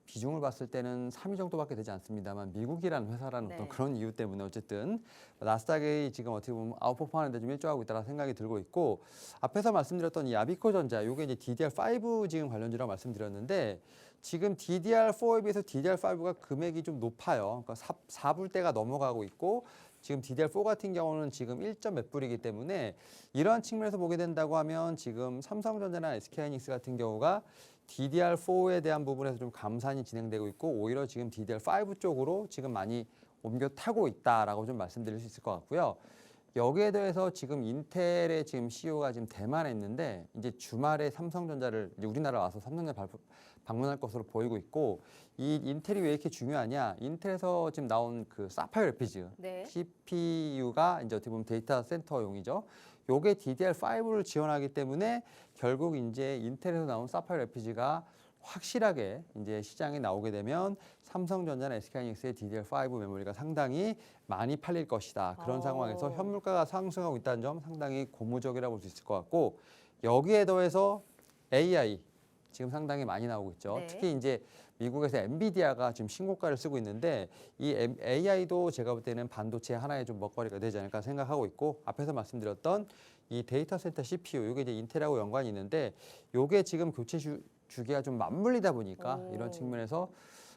Speaker 3: 비중을 봤을 때는 3위 정도밖에 되지 않습니다만 미국이라는 회사라는
Speaker 1: 네.
Speaker 3: 어떤 그런 이유 때문에 어쨌든 나스닥이 지금 어떻게 보면 아웃퍼포하는 데 좀 일조하고 있다는 생각이 들고 있고 앞에서 말씀드렸던 이 아비코전자 이게 이제 DDR5 지금 관련주라고 말씀드렸는데 지금 DDR4에 비해서 DDR5가 금액이 좀 높아요. 그러니까 4불대가 넘어가고 있고 지금 DDR4 같은 경우는 지금 1점 몇 불이기 때문에 이러한 측면에서 보게 된다고 하면 지금 삼성전자나 SK하이닉스 같은 경우가 DDR4에 대한 부분에서 좀 감산이 진행되고 있고 오히려 지금 DDR5 쪽으로 지금 많이 옮겨 타고 있다라고 좀 말씀드릴 수 있을 것 같고요. 여기에 대해서 지금 인텔의 지금 CEO가 지금 대만에 있는데 이제 주말에 삼성전자를 이제 우리나라 와서 삼성전자 방문할 것으로 보이고 있고 이 인텔이 왜 이렇게 중요하냐? 인텔에서 지금 나온 그 사파이어 레피즈
Speaker 1: 네.
Speaker 3: CPU가 이제 어떻게 보면 데이터 센터용이죠. 요게 DDR5를 지원하기 때문에 결국 이제 인텔에서 나온 사파이어 레피즈가 확실하게 이제 시장에 나오게 되면 삼성전자나 SK하이닉스의 DDR5 메모리가 상당히 많이 팔릴 것이다. 그런 상황에서 현물가가 상승하고 있다는 점 상당히 고무적이라고 볼 수 있을 것 같고 여기에 더해서 AI 지금 상당히 많이 나오고 있죠.
Speaker 1: 네.
Speaker 3: 특히 이제 미국에서 엔비디아가 지금 신고가를 쓰고 있는데 이 AI도 제가 볼 때는 반도체 하나의 좀 먹거리가 되지 않을까 생각하고 있고 앞에서 말씀드렸던 이 데이터 센터 CPU 이게 이제 인텔하고 연관이 있는데 요게 지금 교체 주기가 좀 맞물리다 보니까 이런 측면에서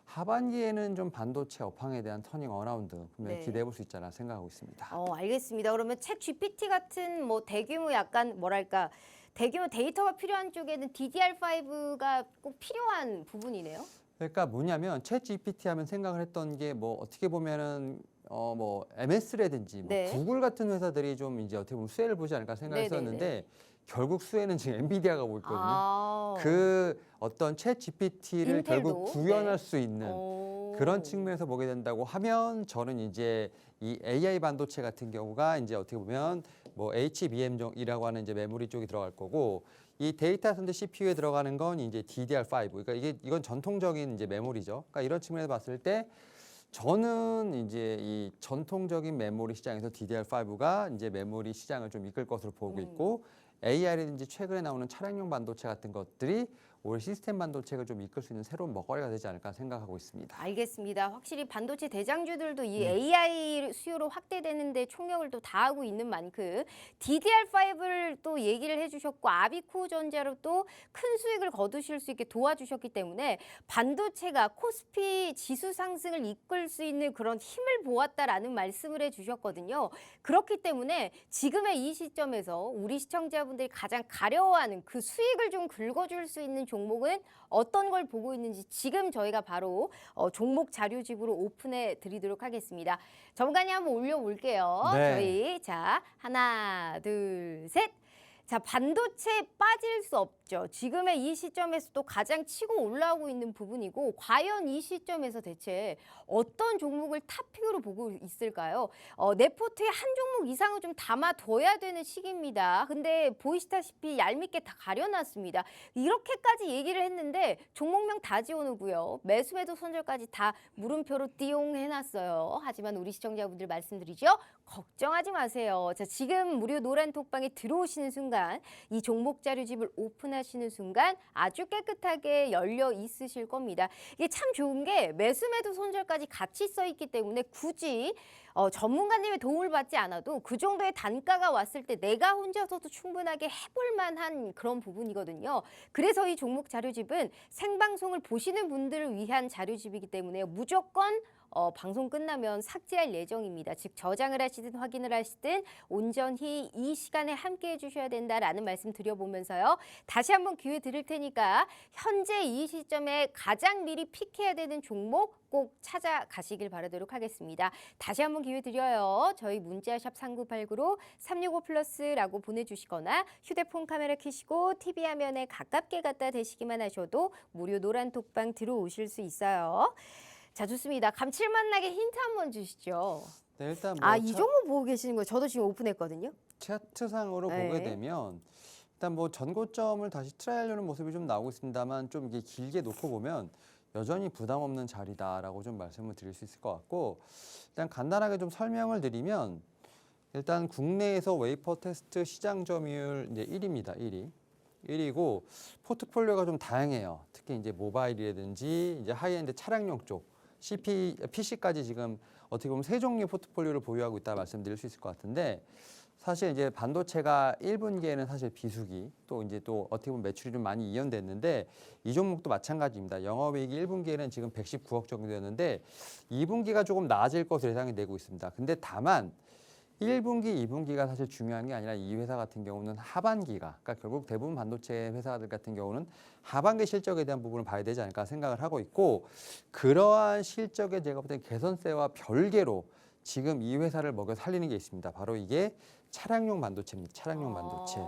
Speaker 3: 하반기에는 좀 반도체 업황에 대한 터닝 어라운드 분명히
Speaker 1: 네.
Speaker 3: 기대해 볼 수 있지 않나 생각하고 있습니다.
Speaker 1: 알겠습니다. 그러면 챗 GPT 같은 뭐 대규모 약간 뭐랄까 대규모 데이터가 필요한 쪽에는 DDR5가 꼭 필요한 부분이네요.
Speaker 3: 그러니까 뭐냐면 챗 GPT 하면 생각을 했던 게 뭐 어떻게 보면은 뭐 MS라든지 뭐
Speaker 1: 네.
Speaker 3: 구글 같은 회사들이 좀 이제 어떻게 보면 수혜를 보지 않을까 생각했었는데 결국 수혜는 지금 엔비디아가 보고 있거든요.
Speaker 1: 아.
Speaker 3: 그 어떤 챗 GPT를
Speaker 1: 인텔도?
Speaker 3: 결국 구현할
Speaker 1: 네.
Speaker 3: 수 있는
Speaker 1: 오.
Speaker 3: 그런 측면에서 보게 된다고 하면 저는 이제 이 AI 반도체 같은 경우가 이제 어떻게 보면 뭐 HBM이라고 하는 이제 메모리 쪽이 들어갈 거고 이 데이터 센터 CPU에 들어가는 건 이제 DDR5. 그러니까 이건 전통적인 이제 메모리죠. 그러니까 이런 측면에서 봤을 때 저는 이제 이 전통적인 메모리 시장에서 DDR5가 이제 메모리 시장을 좀 이끌 것으로 보고 있고 AI라든지 최근에 나오는 차량용 반도체 같은 것들이 올 시스템 반도체를 좀 이끌 수 있는 새로운 먹거리가 되지 않을까 생각하고 있습니다.
Speaker 1: 알겠습니다. 확실히 반도체 대장주들도 이 AI 수요로 확대되는데 총력을 또 다하고 있는 만큼 DDR5를 또 얘기를 해주셨고 아비코 전자로 또 큰 수익을 거두실 수 있게 도와주셨기 때문에 반도체가 코스피 지수 상승을 이끌 수 있는 그런 힘을 보았다라는 말씀을 해주셨거든요. 그렇기 때문에 지금의 이 시점에서 우리 시청자분들이 가장 가려워하는 그 수익을 좀 긁어줄 수 있는 종목은 어떤 걸 보고 있는지 지금 저희가 바로 종목 자료집으로 오픈해 드리도록 하겠습니다. 전문가님 한번 올려볼게요.
Speaker 3: 네.
Speaker 1: 저희 자 하나 둘 셋. 자, 반도체 빠질 수 없죠. 지금의 이 시점에서도 가장 치고 올라오고 있는 부분이고 과연 이 시점에서 대체 어떤 종목을 탑픽으로 보고 있을까요? 내 포트에 한 종목 이상은 좀 담아둬야 되는 시기입니다. 근데 보이시다시피 얄밉게 다 가려놨습니다. 이렇게까지 얘기를 했는데 종목명 다 지워놓고요. 매수매도 손절까지 다 물음표로 띠용 해놨어요. 하지만 우리 시청자분들 말씀드리죠. 걱정하지 마세요. 자, 지금 무료 노란 톡방에 들어오시는 순간 이 종목 자료집을 오픈하시는 순간 아주 깨끗하게 열려 있으실 겁니다. 이게 참 좋은 게 매수매도 손절까지 같이 써 있기 때문에 굳이 전문가님의 도움을 받지 않아도 그 정도의 단가가 왔을 때 내가 혼자서도 충분하게 해볼 만한 그런 부분이거든요. 그래서 이 종목 자료집은 생방송을 보시는 분들을 위한 자료집이기 때문에 무조건 방송 끝나면 삭제할 예정입니다. 즉 저장을 하시든 확인을 하시든 온전히 이 시간에 함께해 주셔야 된다라는 말씀 드려보면서요. 다시 한번 기회 드릴 테니까 현재 이 시점에 가장 미리 픽해야 되는 종목 꼭 찾아가시길 바라도록 하겠습니다. 다시 한번 기회 드려요. 저희 문자샵 3989로 365플러스라고 보내주시거나 휴대폰 카메라 켜시고 TV 화면에 가깝게 갖다 대시기만 하셔도 무료 노란 톡방 들어오실 수 있어요. 자, 좋습니다. 감칠맛 나게 힌트 한번 주시죠.
Speaker 3: 네, 일단 뭐
Speaker 1: 이 종목 보고 계시는 거예요. 저도 지금 오픈했거든요.
Speaker 3: 차트상으로
Speaker 1: 네.
Speaker 3: 보게 되면 일단 뭐 전고점을 다시 트라이하려는 모습이 좀 나오고 있습니다만 좀 이게 길게 놓고 보면 여전히 부담 없는 자리다라고 좀 말씀을 드릴 수 있을 것 같고 일단 간단하게 좀 설명을 드리면 일단 국내에서 웨이퍼 테스트 시장 점유율 이제 1위입니다. 1위고 포트폴리오가 좀 다양해요. 특히 이제 모바일이라든지 이제 하이엔드 차량용 쪽 PC까지 지금 어떻게 보면 세 종류의 포트폴리오를 보유하고 있다 말씀드릴 수 있을 것 같은데 사실 이제 반도체가 1분기에는 사실 비수기 또 이제 또 어떻게 보면 매출이 좀 많이 이연됐는데 이 종목도 마찬가지입니다. 영업이익이 1분기에는 지금 119억 정도 되었는데 2분기가 조금 나아질 것으로 예상이 되고 있습니다. 근데 다만 1분기, 2분기가 사실 중요한 게 아니라 이 회사 같은 경우는 하반기가 그러니까 결국 대부분 반도체 회사들 같은 경우는 하반기 실적에 대한 부분을 봐야 되지 않을까 생각을 하고 있고 그러한 실적에 제가 볼 때 개선세와 별개로 지금 이 회사를 먹여 살리는 게 있습니다. 바로 이게 차량용 반도체입니다. 차량용 반도체.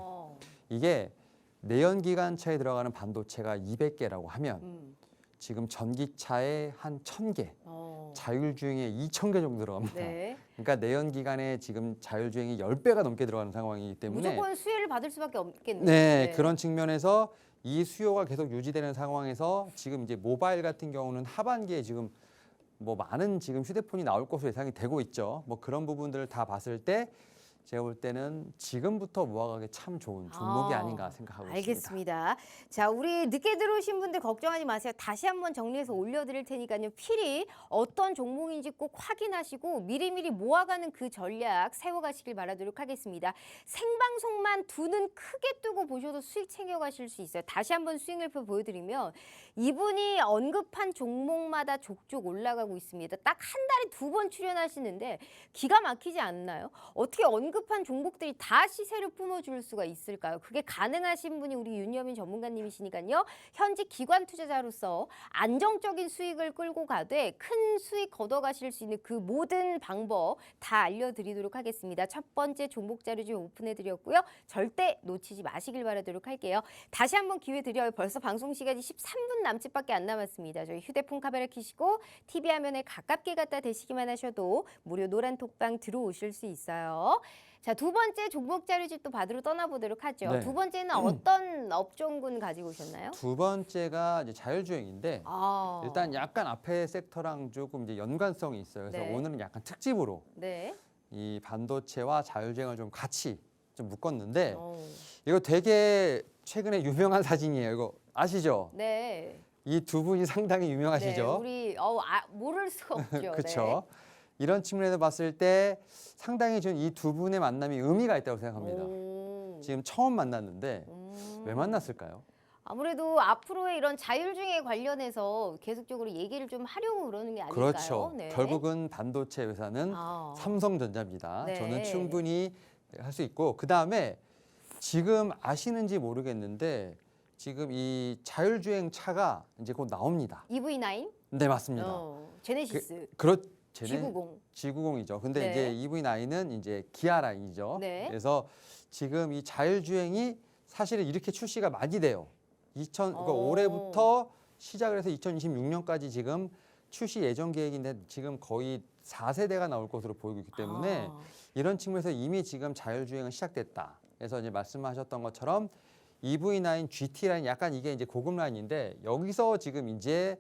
Speaker 3: 이게 내연기관차에 들어가는 반도체가 200개라고 하면 지금 전기차에 한 1000개, 자율주행에 2000개 정도 들어갑니다.
Speaker 1: 네.
Speaker 3: 그러니까 내연기관에 지금 자율주행이 10배가 넘게 들어가는 상황이기 때문에
Speaker 1: 무조건 수혜를 받을 수밖에 없겠네요.
Speaker 3: 네, 그런 측면에서 이 수요가 계속 유지되는 상황에서 지금 이제 모바일 같은 경우는 하반기에 지금 뭐 많은 지금 휴대폰이 나올 것으로 예상이 되고 있죠. 뭐 그런 부분들을 다 봤을 때 제가 볼 때는 지금부터 모아가기 참 좋은 종목이 아닌가 생각하고 있습니다.
Speaker 1: 알겠습니다. 자, 우리 늦게 들어오신 분들 걱정하지 마세요. 다시 한번 정리해서 올려드릴 테니까요. 필히 어떤 종목인지 꼭 확인하시고 미리미리 모아가는 그 전략 세워가시길 바라도록 하겠습니다. 생방송만 두 눈 크게 뜨고 보셔도 수익 챙겨가실 수 있어요. 다시 한번 수익률표 보여드리면 이분이 언급한 종목마다 족족 올라가고 있습니다. 딱 한 달에 2번 출연하시는데 기가 막히지 않나요? 어떻게 언급한 종목들이 다 시세를 뿜어줄 수가 있을까요? 그게 가능하신 분이 우리 윤여민 전문가님이시니까요. 현직 기관 투자자로서 안정적인 수익을 끌고 가되 큰 수익 걷어가실 수 있는 그 모든 방법 다 알려드리도록 하겠습니다. 첫 번째 종목 자료 좀 오픈해드렸고요. 절대 놓치지 마시길 바라도록 할게요. 다시 한번 기회 드려요. 벌써 방송 시간이 13분 남짓밖에 안 남았습니다. 저희 휴대폰 카메라 켜시고 TV 화면에 가깝게 갖다 대시기만 하셔도 무료 노란 톡방 들어오실 수 있어요. 자, 두 번째 종목 자료집 또 받으러 떠나보도록 하죠.
Speaker 3: 네.
Speaker 1: 두 번째는 어떤 업종군 가지고 오셨나요?
Speaker 3: 두 번째가 이제 자율주행인데 일단 약간 앞에 섹터랑 조금 이제 연관성이 있어요. 그래서
Speaker 1: 네.
Speaker 3: 오늘은 약간 특집으로
Speaker 1: 네.
Speaker 3: 이 반도체와 자율주행을 좀 같이 좀 묶었는데
Speaker 1: 어.
Speaker 3: 이거 되게 최근에 유명한 사진이에요. 이거 아시죠?
Speaker 1: 네.
Speaker 3: 이 두 분이 상당히 유명하시죠?
Speaker 1: 네, 우리 모를 수가 없죠.
Speaker 3: 그렇죠. 이런 측면에서 봤을 때 상당히 저는 이 두 분의 만남이 의미가 있다고
Speaker 1: 네.
Speaker 3: 생각합니다.
Speaker 1: 오.
Speaker 3: 지금 처음 만났는데 왜 만났을까요?
Speaker 1: 아무래도 앞으로의 이런 자율주행에 관련해서 계속적으로 얘기를 좀 하려고 그러는 게 아닐까요?
Speaker 3: 그렇죠.
Speaker 1: 네.
Speaker 3: 결국은 반도체 회사는
Speaker 1: 아.
Speaker 3: 삼성전자입니다.
Speaker 1: 네.
Speaker 3: 저는 충분히 할 수 있고 그다음에 지금 아시는지 모르겠는데 지금 이 자율주행 차가 이제 곧 나옵니다.
Speaker 1: EV9?
Speaker 3: 네, 맞습니다.
Speaker 1: 제네시스.
Speaker 3: 쟤는
Speaker 1: G90.
Speaker 3: G90이죠. 근데
Speaker 1: 네.
Speaker 3: 이제 EV9은 이제 기아 라인이죠.
Speaker 1: 네.
Speaker 3: 그래서 지금 이 자율주행이 사실은 이렇게 출시가 많이 돼요. 그러니까 올해부터 시작을 해서 2026년까지 지금 출시 예정 계획인데 지금 거의 4세대가 나올 것으로 보이고 있기 때문에 이런 측면에서 이미 지금 자율주행은 시작됐다. 그래서 이제 말씀하셨던 것처럼 EV9 GT 라인 약간 이게 이제 고급 라인인데 여기서 지금 이제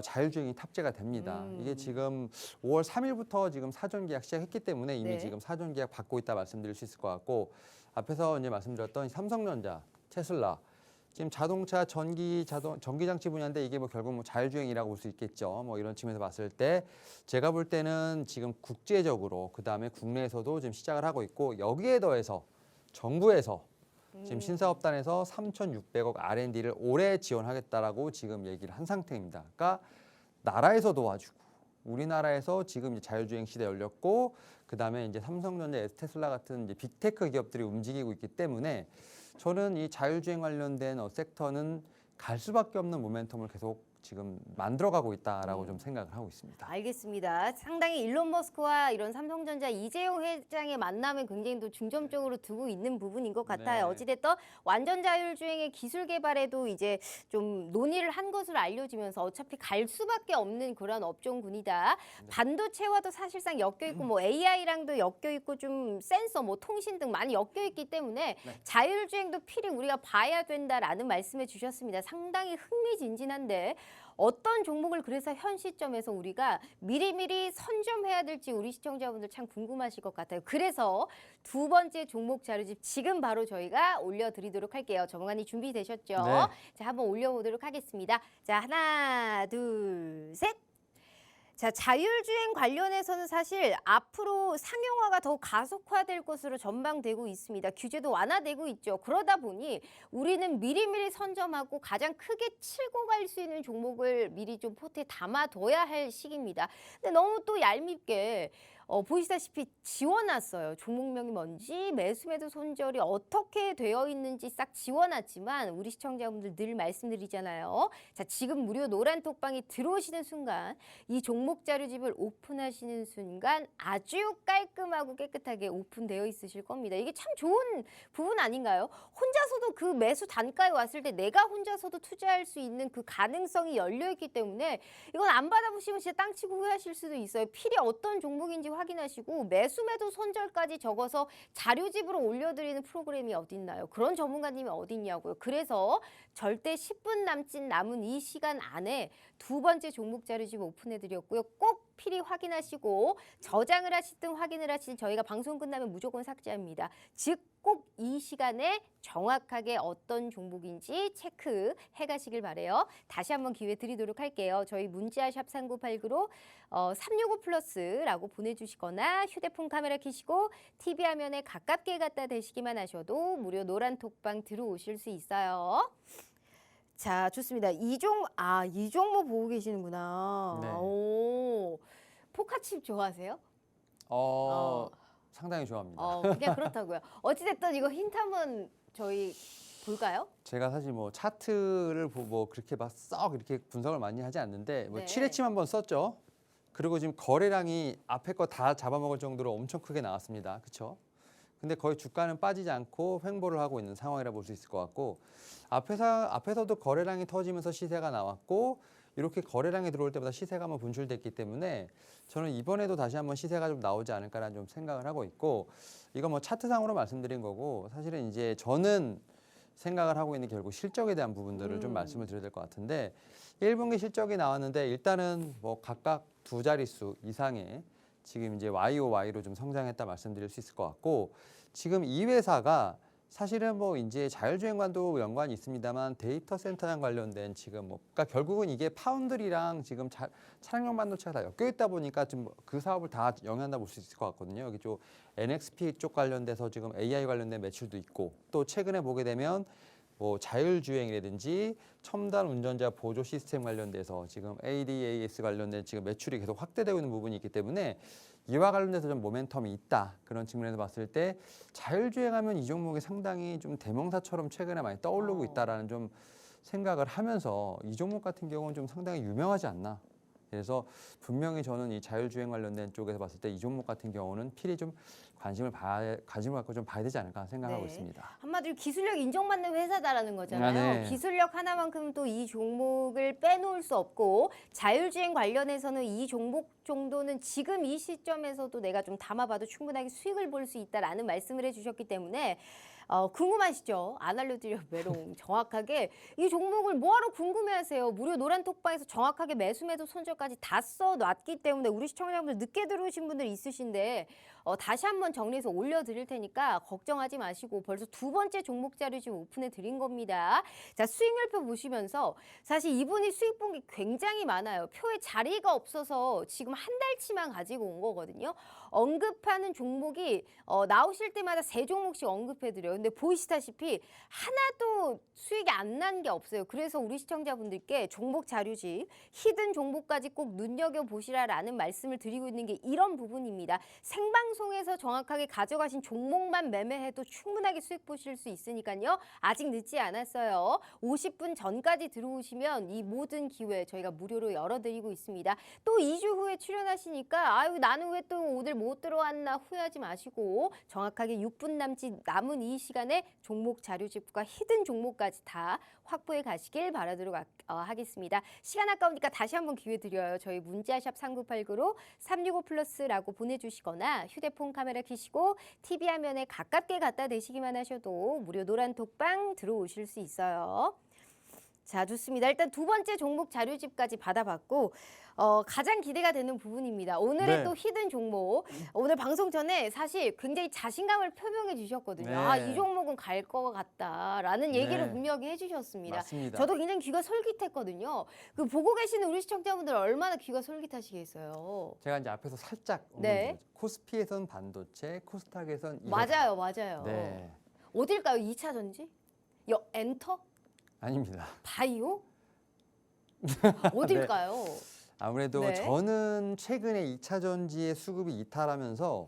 Speaker 3: 자율주행이 탑재가 됩니다. 이게 지금 5월 3일부터 지금 사전 계약 시작했기 때문에 이미
Speaker 1: 네.
Speaker 3: 지금 사전 계약 받고 있다 말씀드릴 수 있을 것 같고 앞에서 이제 말씀드렸던 삼성전자, 테슬라 지금 자동차 전기 장치 분야인데 이게 뭐 결국 뭐 자율주행이라고 볼 수 있겠죠. 뭐 이런 측면에서 봤을 때 제가 볼 때는 지금 국제적으로 그다음에 국내에서도 지금 시작을 하고 있고 여기에 더해서 정부에서 지금 신사업단에서 3,600억 R&D를 올해 지원하겠다라고 지금 얘기를 한 상태입니다. 그러니까 나라에서 도와주고 우리나라에서 지금 이제 자율주행 시대 열렸고 그다음에 이제 삼성전자, 테슬라 같은 이제 빅테크 기업들이 움직이고 있기 때문에 저는 이 자율주행 관련된 섹터는 갈 수밖에 없는 모멘텀을 계속 지금 만들어가고 있다라고 좀 생각을 하고 있습니다.
Speaker 1: 알겠습니다. 상당히 일론 머스크와 이런 삼성전자 이재용 회장의 만남을 굉장히 또 중점적으로 두고 있는 부분인 것 같아요.
Speaker 3: 네.
Speaker 1: 어찌됐든 완전 자율주행의 기술 개발에도 이제 좀 논의를 한 것으로 알려지면서 어차피 갈 수밖에 없는 그런 업종군이다. 반도체와도 사실상 엮여 있고 뭐 AI랑도 엮여 있고 좀 센서, 뭐 통신 등 많이 엮여 있기 때문에 자율주행도 필히 우리가 봐야 된다라는 말씀해 주셨습니다. 상당히 흥미진진한데 어떤 종목을 그래서 현 시점에서 우리가 미리미리 선점해야 될지 우리 시청자분들 참 궁금하실 것 같아요. 그래서 두 번째 종목 자료집 지금 바로 저희가 올려드리도록 할게요. 전문가님 준비되셨죠?
Speaker 3: 네.
Speaker 1: 자, 한번 올려보도록 하겠습니다. 자, 하나, 둘, 셋. 자, 자율주행 관련해서는 사실 앞으로 상용화가 더 가속화될 것으로 전망되고 있습니다. 규제도 완화되고 있죠. 그러다 보니 우리는 미리미리 선점하고 가장 크게 치고 갈 수 있는 종목을 미리 좀 포트에 담아둬야 할 시기입니다. 근데 너무 또 얄밉게 보시다시피 지워놨어요. 종목명이 뭔지 매수매도 손절이 어떻게 되어 있는지 싹 지워놨지만 우리 시청자분들 늘 말씀드리잖아요. 자, 지금 무료 노란 톡방에 들어오시는 순간 이 종목 자료집을 오픈하시는 순간 아주 깔끔하고 깨끗하게 오픈되어 있으실 겁니다. 이게 참 좋은 부분 아닌가요? 혼자서도 그 매수 단가에 왔을 때 내가 혼자서도 투자할 수 있는 그 가능성이 열려 있기 때문에 이건 안 받아보시면 진짜 땅치고 후회하실 수도 있어요. 필히 어떤 종목인지 확인하시고 매수매도 손절까지 적어서 자료집으로 올려드리는 프로그램이 어딨나요? 그런 전문가님이 어딨냐고요. 그래서 절대 10분 남은 이 시간 안에 두 번째 종목 자료집 오픈해드렸고요. 꼭 필히 확인하시고 저장을 하시든 확인을 하시든 저희가 방송 끝나면 무조건 삭제합니다. 즉 꼭 이 시간에 정확하게 어떤 종목인지 체크해 가시길 바래요. 다시 한번 기회 드리도록 할게요. 저희 문자 샵 3989로 365 플러스라고 보내주시거나 휴대폰 카메라 켜시고 TV 화면에 가깝게 갖다 대시기만 하셔도 무료 노란 톡방 들어오실 수 있어요. 자, 좋습니다. 이 종목 보고 계시는구나.
Speaker 3: 네.
Speaker 1: 오, 포카칩 좋아하세요?
Speaker 3: 상당히 좋아합니다.
Speaker 1: 그냥 그렇다고요. 어찌됐든 이거 힌트 한번 저희 볼까요?
Speaker 3: 제가 사실 뭐 차트를 보고 그렇게 막 썩 이렇게 분석을 많이 하지 않는데 뭐
Speaker 1: 네.
Speaker 3: 7회침 한번 썼죠. 그리고 지금 거래량이 앞에 거 다 잡아먹을 정도로 엄청 크게 나왔습니다. 그렇죠? 근데 거의 주가는 빠지지 않고 횡보를 하고 있는 상황이라 볼 수 있을 것 같고 앞에서도 거래량이 터지면서 시세가 나왔고 이렇게 거래량이 들어올 때마다 시세가 한번 분출됐기 때문에 저는 이번에도 다시 한번 시세가 좀 나오지 않을까라는 좀 생각을 하고 있고 이거 뭐 차트상으로 말씀드린 거고 사실은 이제 저는 생각을 하고 있는 결국 실적에 대한 부분들을 좀 말씀을 드려야 될 것 같은데 1분기 실적이 나왔는데 일단은 뭐 각각 두 자릿수 이상의 지금 이제 YOY로 좀 성장했다 말씀드릴 수 있을 것 같고 지금 이 회사가 사실은 뭐 이제 자율주행과도 연관이 있습니다만 데이터 센터랑 관련된 지금 뭐 그러니까 결국은 이게 파운드리랑 지금 차량용 반도체가 다 엮여 있다 보니까 좀 그 사업을 다 영위한다 볼 수 있을 것 같거든요. 여기 좀 NXP 쪽 관련돼서 지금 AI 관련된 매출도 있고 또 최근에 보게 되면 뭐 자율주행이라든지 첨단 운전자 보조 시스템 관련돼서 지금 ADAS 관련된 지금 매출이 계속 확대되고 있는 부분이 있기 때문에 이와 관련돼서 좀 모멘텀이 있다. 그런 측면에서 봤을 때 자율주행하면 이 종목이 상당히 좀 대명사처럼 최근에 많이 떠오르고 있다라는 좀 생각을 하면서 이 종목 같은 경우는 좀 상당히 유명하지 않나. 그래서 분명히 저는 이 자율주행 관련된 쪽에서 봤을 때 이 종목 같은 경우는 필히 좀 관심을 갖고 좀 봐야 되지 않을까 생각하고
Speaker 1: 네.
Speaker 3: 있습니다.
Speaker 1: 한마디로 기술력 인정받는 회사다라는 거잖아요.
Speaker 3: 네.
Speaker 1: 기술력 하나만큼 또 이 종목을 빼놓을 수 없고 자율주행 관련해서는 이 종목 정도는 지금 이 시점에서도 내가 좀 담아봐도 충분하게 수익을 볼 수 있다라는 말씀을 해주셨기 때문에 궁금하시죠? 안 알려드려 메롱 정확하게 이 종목을 뭐하러 궁금해하세요? 무료 노란 톡방에서 정확하게 매수매도 손절까지 다 써놨기 때문에 우리 시청자분들 늦게 들어오신 분들 있으신데 다시 한번 정리해서 올려드릴 테니까 걱정하지 마시고 벌써 두 번째 종목 자료 지금 오픈해 드린 겁니다. 자, 수익률표 보시면서 사실 이분이 수익 본 게 굉장히 많아요. 표에 자리가 없어서 지금 한 달치만 가지고 온 거거든요. 언급하는 종목이 나오실 때마다 세 종목씩 언급해드려요. 근데 보이시다시피 하나도 수익이 안 난 게 없어요. 그래서 우리 시청자분들께 종목 자료집, 히든 종목까지 꼭 눈여겨보시라라는 말씀을 드리고 있는 게 이런 부분입니다. 생방송에서 정확하게 가져가신 종목만 매매해도 충분하게 수익 보실 수 있으니까요. 아직 늦지 않았어요. 50분 전까지 들어오시면 이 모든 기회 저희가 무료로 열어드리고 있습니다. 또 2주 후에 출연하시니까 아유 나는 왜 또 오늘 못 들어왔나 후회하지 마시고 정확하게 6분 남은 이 시간에 종목 자료집과 히든 종목까지 다 확보해 가시길 바라도록 하겠습니다. 시간 아까우니까 다시 한번 기회 드려요. 저희 문자샵 3989로 365 플러스라고 보내주시거나 휴대폰 카메라 켜시고 TV 화면에 가깝게 갖다 대시기만 하셔도 무료 노란 톡방 들어오실 수 있어요. 자, 좋습니다. 일단 두 번째 종목 자료집까지 받아봤고 가장 기대가 되는 부분입니다. 오늘의
Speaker 3: 네.
Speaker 1: 또 히든 종목. 오늘 방송 전에 사실 굉장히 자신감을 표명해 주셨거든요.
Speaker 3: 네.
Speaker 1: 아, 이 종목은 갈 것 같다라는 얘기를
Speaker 3: 네.
Speaker 1: 분명히 해주셨습니다.
Speaker 3: 맞습니다.
Speaker 1: 저도 굉장히 귀가 솔깃했거든요. 그 보고 계시는 우리 시청자분들 얼마나 귀가 솔깃하시겠어요.
Speaker 3: 제가 이제 앞에서 살짝
Speaker 1: 네.
Speaker 3: 코스피에선 반도체, 코스닥에선 이
Speaker 1: 맞아요, 맞아요.
Speaker 3: 네.
Speaker 1: 어딜까요? 2차 전지? 엔터?
Speaker 3: 아닙니다.
Speaker 1: 바이오? 어딜까요?
Speaker 3: 아무래도
Speaker 1: 네.
Speaker 3: 저는 최근에 2차 전지의 수급이 이탈하면서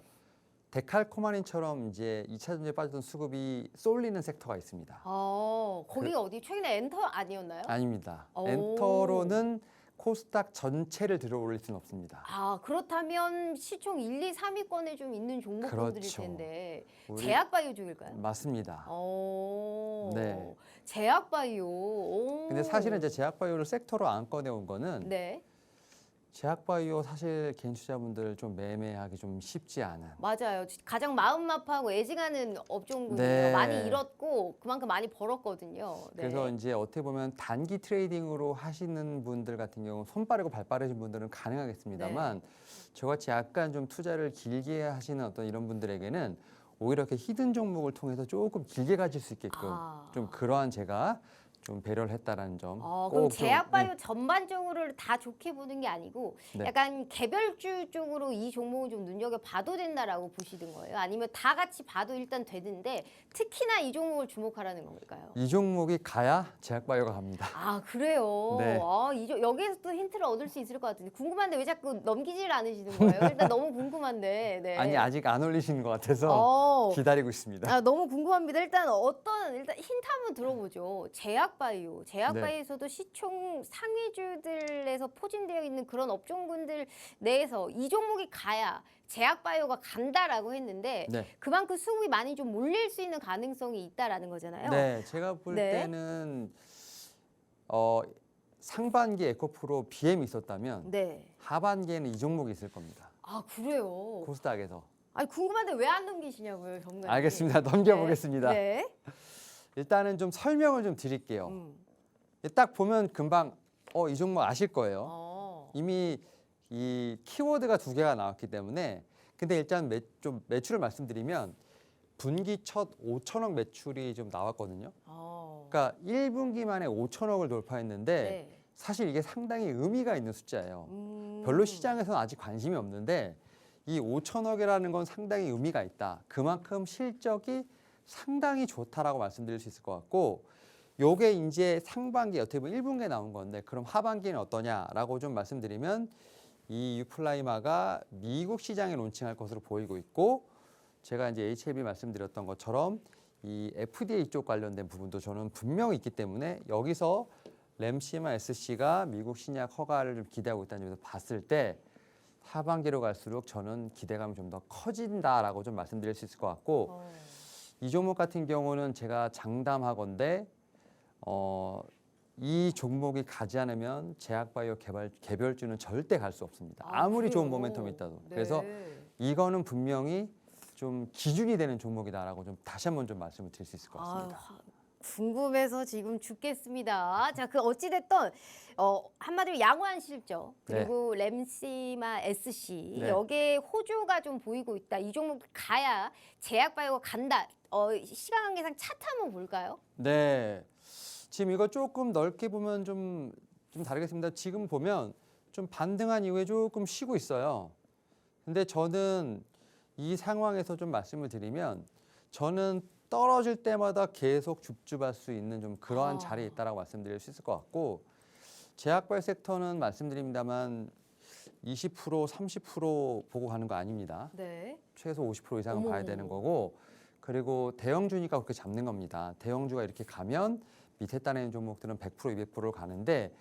Speaker 3: 데칼코마닌처럼 이제 2차 전지에 빠졌던 수급이 쏠리는 섹터가 있습니다.
Speaker 1: 거기가 어디? 최근에 엔터 아니었나요?
Speaker 3: 아닙니다.
Speaker 1: 오.
Speaker 3: 엔터로는 코스닥 전체를 들어올릴 수는 없습니다.
Speaker 1: 아, 그렇다면 시총 1, 2, 3위권에 좀 있는 종목들일
Speaker 3: 그렇죠.
Speaker 1: 텐데
Speaker 3: 우리-
Speaker 1: 제약바이오 쪽일까요?
Speaker 3: 맞습니다. 네.
Speaker 1: 제약바이오.
Speaker 3: 근데 사실은 이제 제약바이오를 섹터로 안 꺼내온 거는
Speaker 1: 네.
Speaker 3: 제약바이오 사실 개인 투자분들 좀 매매하기 좀 쉽지 않은.
Speaker 1: 맞아요. 가장 마음 아파하고 애증하는 업종군요.
Speaker 3: 네.
Speaker 1: 많이 잃었고 그만큼 많이 벌었거든요. 네.
Speaker 3: 그래서 이제 어떻게 보면 단기 트레이딩으로 하시는 분들 같은 경우 손 빠르고 발 빠르신 분들은 가능하겠습니다만 저같이 약간 좀 투자를 길게 하시는 어떤 이런 분들에게는 오히려 이렇게 히든 종목을 통해서 조금 길게 가질 수 있게끔 좀 그러한 제가 좀 배려를 했다라는 점.
Speaker 1: 그럼
Speaker 3: 꼭 좀,
Speaker 1: 제약바이오 전반적으로 다 좋게 보는 게 아니고
Speaker 3: 네.
Speaker 1: 약간 개별주 쪽으로 이 종목을 좀 눈여겨봐도 된다라고 보시는 거예요? 아니면 다 같이 봐도 일단 되는데 특히나 이 종목을 주목하라는 걸까요?
Speaker 3: 이 종목이 가야 제약바이오가 갑니다.
Speaker 1: 아 그래요?
Speaker 3: 네.
Speaker 1: 여기에서 또 힌트를 얻을 수 있을 것 같은데 궁금한데 왜 자꾸 넘기질 않으시는 거예요? 일단 너무 궁금한데. 네.
Speaker 3: 아니 아직 안 올리시는 것 같아서
Speaker 1: 어.
Speaker 3: 기다리고 있습니다.
Speaker 1: 너무 궁금합니다. 일단 힌트 한번 들어보죠. 제약바이오에서도 시총 상위주들에서 포진되어 있는 그런 업종군들 내에서 이 종목이 가야 제약바이오가 간다라고 했는데
Speaker 3: 네.
Speaker 1: 그만큼 수급이 많이 좀 몰릴 수 있는 가능성이 있다라는 거잖아요.
Speaker 3: 네, 제가 볼
Speaker 1: 네.
Speaker 3: 때는 상반기 에코프로 BM이 있었다면
Speaker 1: 네.
Speaker 3: 하반기에는 이 종목이 있을 겁니다.
Speaker 1: 아 그래요?
Speaker 3: 코스닥에서.
Speaker 1: 아니 궁금한데 왜 안 넘기시냐고요, 정말.
Speaker 3: 알겠습니다. 넘겨보겠습니다.
Speaker 1: 네.
Speaker 3: 일단은 좀 설명을 좀 드릴게요. 딱 보면 금방 이 종목 아실 거예요. 이미 이 키워드가 두 개가 나왔기 때문에 근데 일단 좀 매출을 말씀드리면 분기 첫 5천억 매출이 좀 나왔거든요. 그러니까 1분기 만에 5천억을 돌파했는데
Speaker 1: 네.
Speaker 3: 사실 이게 상당히 의미가 있는 숫자예요. 별로 시장에서는 아직 관심이 없는데 이 5천억이라는 건 상당히 의미가 있다. 그만큼 실적이 상당히 좋다라고 말씀드릴 수 있을 것 같고 요게 이제 상반기 어떻게 보면 1분기에 나온 건데 그럼 하반기는 어떠냐라고 좀 말씀드리면 이 유플라이마가 미국 시장에 론칭할 것으로 보이고 있고 제가 이제 HLB 말씀드렸던 것처럼 이 FDA 쪽 관련된 부분도 저는 분명히 있기 때문에 여기서 램시마 SC가 미국 신약 허가를 좀 기대하고 있다는 점에서 봤을 때 하반기로 갈수록 저는 기대감이 좀 더 커진다라고 좀 말씀드릴 수 있을 것 같고 이 종목 같은 경우는 제가 장담하건대 이 종목이 가지 않으면 제약바이오 개별주는 절대 갈 수 없습니다. 아무리 좋은 모멘텀이 있다도.
Speaker 1: 네.
Speaker 3: 그래서 이거는 분명히 좀 기준이 되는 종목이다라고 좀 다시 한번 좀 말씀을 드릴 수 있을 것 같습니다.
Speaker 1: 궁금해서 지금 죽겠습니다. 자, 그 어찌됐든 한마디로 양호한 실적 그리고 램시마 SC
Speaker 3: 네.
Speaker 1: 여기에 호조가 좀 보이고 있다. 이 종목 가야 제약바이오가 간다. 시간 관계상 차트 한번 볼까요?
Speaker 3: 네. 지금 이거 조금 넓게 보면 좀 다르겠습니다. 지금 보면 좀 반등한 이후에 조금 쉬고 있어요. 근데 저는 이 상황에서 좀 말씀을 드리면 저는 떨어질 때마다 계속 줍줍할 수 있는 좀 그러한 자리에 있다라고 말씀드릴 수 있을 것 같고 제약바이오 섹터는 말씀드립니다만 20%, 30% 보고 가는 거 아닙니다.
Speaker 1: 네.
Speaker 3: 최소 50% 이상은 봐야 되는 거고 그리고 대형주니까 그렇게 잡는 겁니다. 대형주가 이렇게 가면 밑에 따르는 종목들은 100%, 200%를 가는데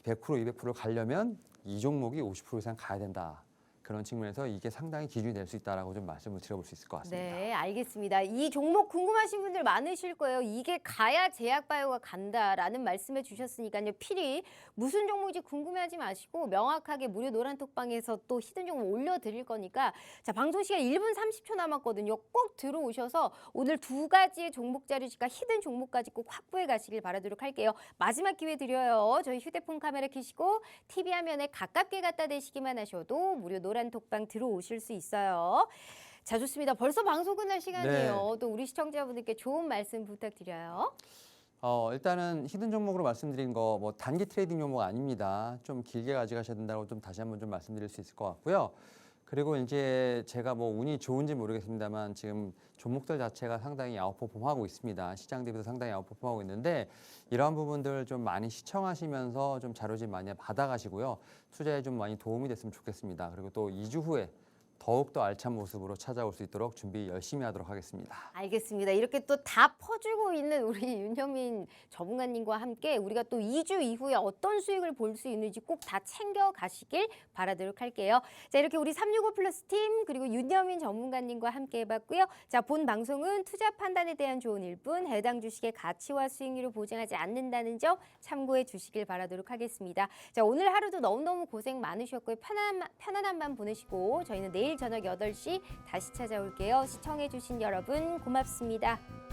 Speaker 3: 100%, 200%를 가려면 이 종목이 50% 이상 가야 된다. 그런 측면에서 이게 상당히 기준이 될 수 있다라고 좀 말씀을 드려볼 수 있을 것 같습니다.
Speaker 1: 네, 알겠습니다. 이 종목 궁금하신 분들 많으실 거예요. 이게 가야 제약바이오가 간다라는 말씀해 주셨으니까요. 필히 무슨 종목인지 궁금해하지 마시고 명확하게 무료 노란톡방에서 또 히든 종목 올려드릴 거니까 자 방송 시간 1분 30초 남았거든요. 꼭 들어오셔서 오늘 두 가지의 종목 자료시가 히든 종목까지 꼭 확보해 가시길 바라도록 할게요. 마지막 기회 드려요. 저희 휴대폰 카메라 켜시고 TV 화면에 가깝게 갖다 대시기만 하셔도 무료 노란톡방 들어오실 수 있어요. 자, 좋습니다. 벌써 방송 끝날 시간이에요. 또 우리 시청자분들께 좋은 말씀 부탁드려요.
Speaker 3: 일단은 히든 종목으로 말씀드린 거 뭐 단기 트레이딩 종목 아닙니다. 좀 길게 가져가셔야 된다고 좀 다시 한번 좀 말씀드릴 수 있을 것 같고요. 그리고 이제 제가 뭐 운이 좋은지 모르겠습니다만 지금 종목들 자체가 상당히 아웃퍼폼하고 있습니다. 시장 대비도 상당히 아웃퍼폼하고 있는데 이러한 부분들 좀 많이 시청하시면서 좀 자료집 많이 받아가시고요. 투자에 좀 많이 도움이 됐으면 좋겠습니다. 그리고 또 2주 후에 더욱더 알찬 모습으로 찾아올 수 있도록 준비 열심히 하도록 하겠습니다.
Speaker 1: 알겠습니다. 이렇게 또 다 퍼주고 있는 우리 윤여민 전문가님과 함께 우리가 또 2주 이후에 어떤 수익을 볼 수 있는지 꼭 다 챙겨 가시길 바라도록 할게요. 자, 이렇게 우리 365 플러스 팀 그리고 윤여민 전문가님과 함께 해봤고요. 자, 본 방송은 투자 판단에 대한 조언일 뿐 해당 주식의 가치와 수익률을 보장하지 않는다는 점 참고해 주시길 바라도록 하겠습니다. 자, 오늘 하루도 너무너무 고생 많으셨고요. 편안한 밤 보내시고 저희는 내일 저녁 8시 다시 찾아올게요. 시청해 주신 여러분 고맙습니다.